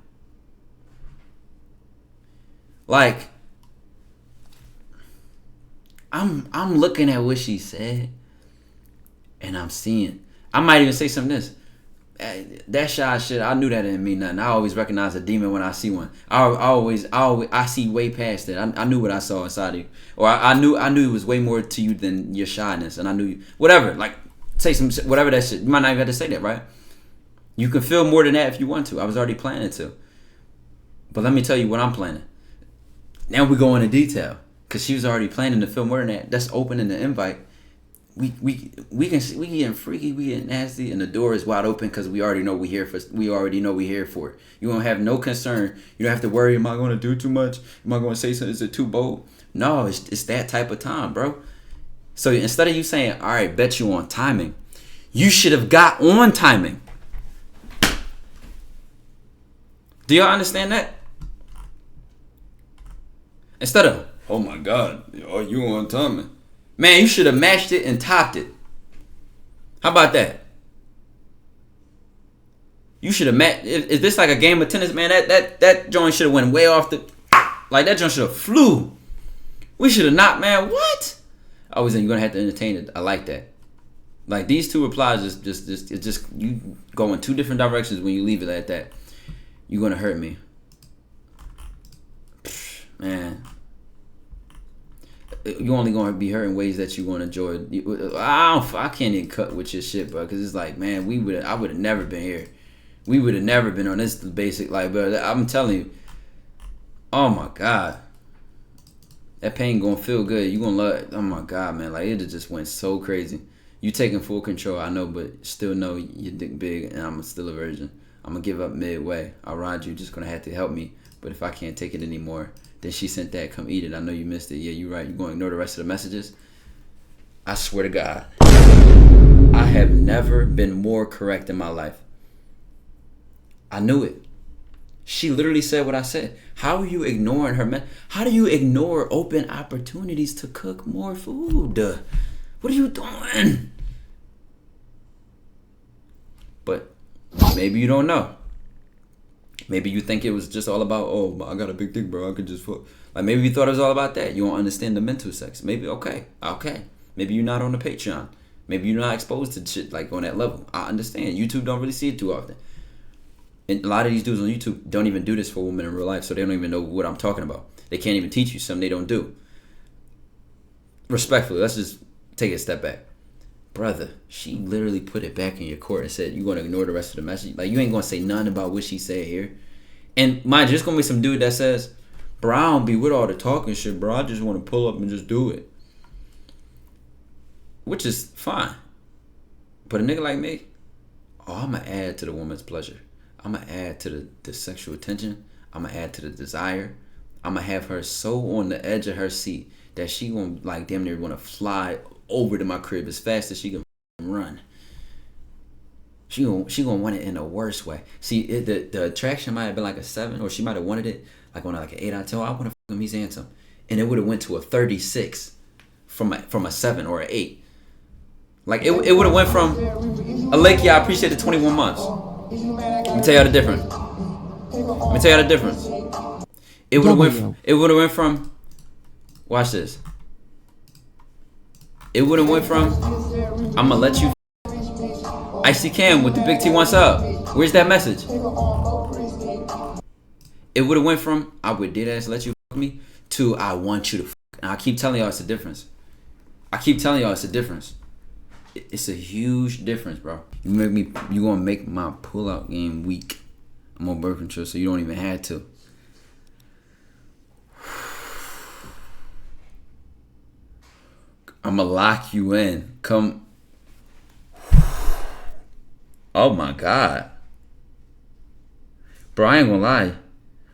Like, I'm looking at what she said, and I'm seeing. I might even say something this. That shy shit, I knew that didn't mean nothing. I always recognize a demon when I see one. I see way past it. I knew what I saw inside of you, or I knew it was way more to you than your shyness, and I knew whatever. Like, say some whatever that shit. You might not even have to say that, right? You can feel more than that if you want to. I was already planning to, but let me tell you what I'm planning. Now we go into detail because she was already planning to feel more than that. That's opening the invite. We getting freaky, we getting nasty, and the door is wide open because we already know we're here for it. You won't have no concern. You don't have to worry, am I going to do too much? Am I going to say something? Is it too bold? No, it's that type of time, bro. So instead of you saying, all right, bet you on timing, you should have got on timing. Do y'all understand that? Instead of, oh my God, are you on timing? Man, you should have matched it and topped it. How about that? You should have matched. Is this like a game of tennis, man? That joint should have went way off the. Like, that joint should have flew. We should have not, man. What? I was you're gonna have to entertain it. I like that. Like, these two replies just you go in two different directions when you leave it like that. You're gonna hurt me, man. You only gonna be hurt in ways that you gonna enjoy. I can't even cut with your shit, bro, because it's like, man, I would have never been here. We would have never been on this basic, like, bro. I'm telling you, oh my God, that pain gonna feel good. You gonna love it. Oh my God, man, like, it just went so crazy. You taking full control, I know, but still know your dick big, and I'm still a virgin. I'm gonna give up midway. I'll ride you. Just gonna have to help me. But if I can't take it anymore. Then she sent that, come eat it. I know you missed it. Yeah, you're right. You're going to ignore the rest of the messages. I swear to God, I have never been more correct in my life. I knew it. She literally said what I said. How are you ignoring her? How do you ignore open opportunities to cook more food? What are you doing? But maybe you don't know. Maybe you think it was just all about, oh, I got a big dick, bro. I could just fuck. Like, maybe you thought it was all about that. You don't understand the mental sex. Maybe, okay. Maybe you're not on the Patreon. Maybe you're not exposed to shit like on that level. I understand. YouTube don't really see it too often. And a lot of these dudes on YouTube don't even do this for women in real life, so they don't even know what I'm talking about. They can't even teach you something they don't do. Respectfully, let's just take a step back. Brother, she literally put it back in your court and said, you're going to ignore the rest of the message. Like, you ain't going to say nothing about what she said here. And mind you, there's going to be some dude that says, bro, I don't be with all the talking shit, bro. I just want to pull up and just do it. which is fine. But a nigga like me, oh, I'm gonna add to the woman's pleasure. I'm gonna add to the sexual attention. I'm gonna add to the desire. I'm gonna have her so on the edge of her seat that she gonna like damn near wanna fly over to my crib as fast as she can run. She gonna want it in the worst way. See, the attraction might have been like a 7, or she might have wanted it like on like an 8 out of 10. I want to fuck him, he's handsome, and it would have went to a 36 from a 7 or an 8. Like it would have went from a Lakey, I appreciate the 21 months. Let me tell y'all the difference. It would have went from. Watch this. It would have went from. I'm gonna let you. Icy Cam with the Big T1 sub. Where's that message? It would have went from I would dead ass let you fuck me to I want you to fuck. And I keep telling y'all it's a difference. It's a huge difference, bro. You gonna make my pull-out game weak. I'm on birth control, so you don't even have to. I'ma lock you in. Come. Oh my God. Bro, I ain't gonna lie.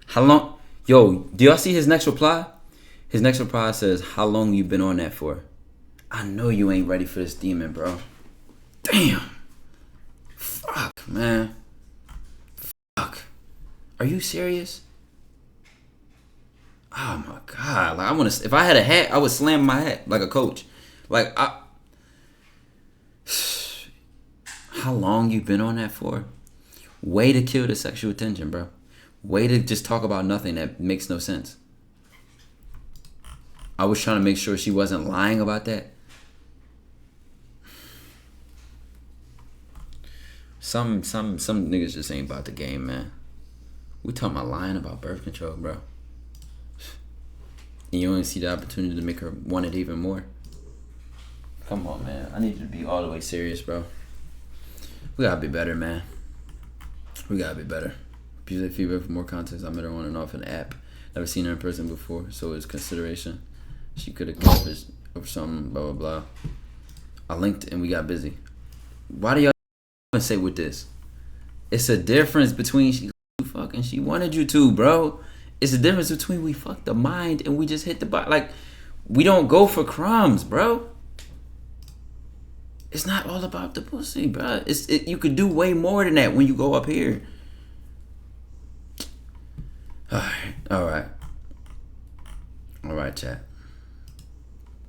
How long? Yo, do y'all see his next reply? His next reply says, how long you been on that for? I know you ain't ready for this demon, bro. Damn. Fuck, man. Fuck. Are you serious? Oh my God. Like if I had a hat, I would slam my hat like a coach. Like how long you been on that for? Way to kill the sexual tension, bro. Way to just talk about nothing that makes no sense. I was trying to make sure she wasn't lying about that. Some niggas just ain't about the game, man. We talking about lying about birth control, bro. And you only see the opportunity to make her want it even more. Come on, man. I need you to be all the way serious, bro. We gotta be better, man. We gotta be better. Usually feedback for more context. I met her on and off an app. Never seen her in person before, so it's consideration. She could have catfished or something, blah, blah, blah. I linked and we got busy. Why do y'all say with this? It's a difference between she fucking she wanted you to, bro. It's a difference between we fucked the mind and we just hit the body. Like, we don't go for crumbs, bro. It's not all about the pussy, bro. You could do way more than that when you go up here. All right, chat.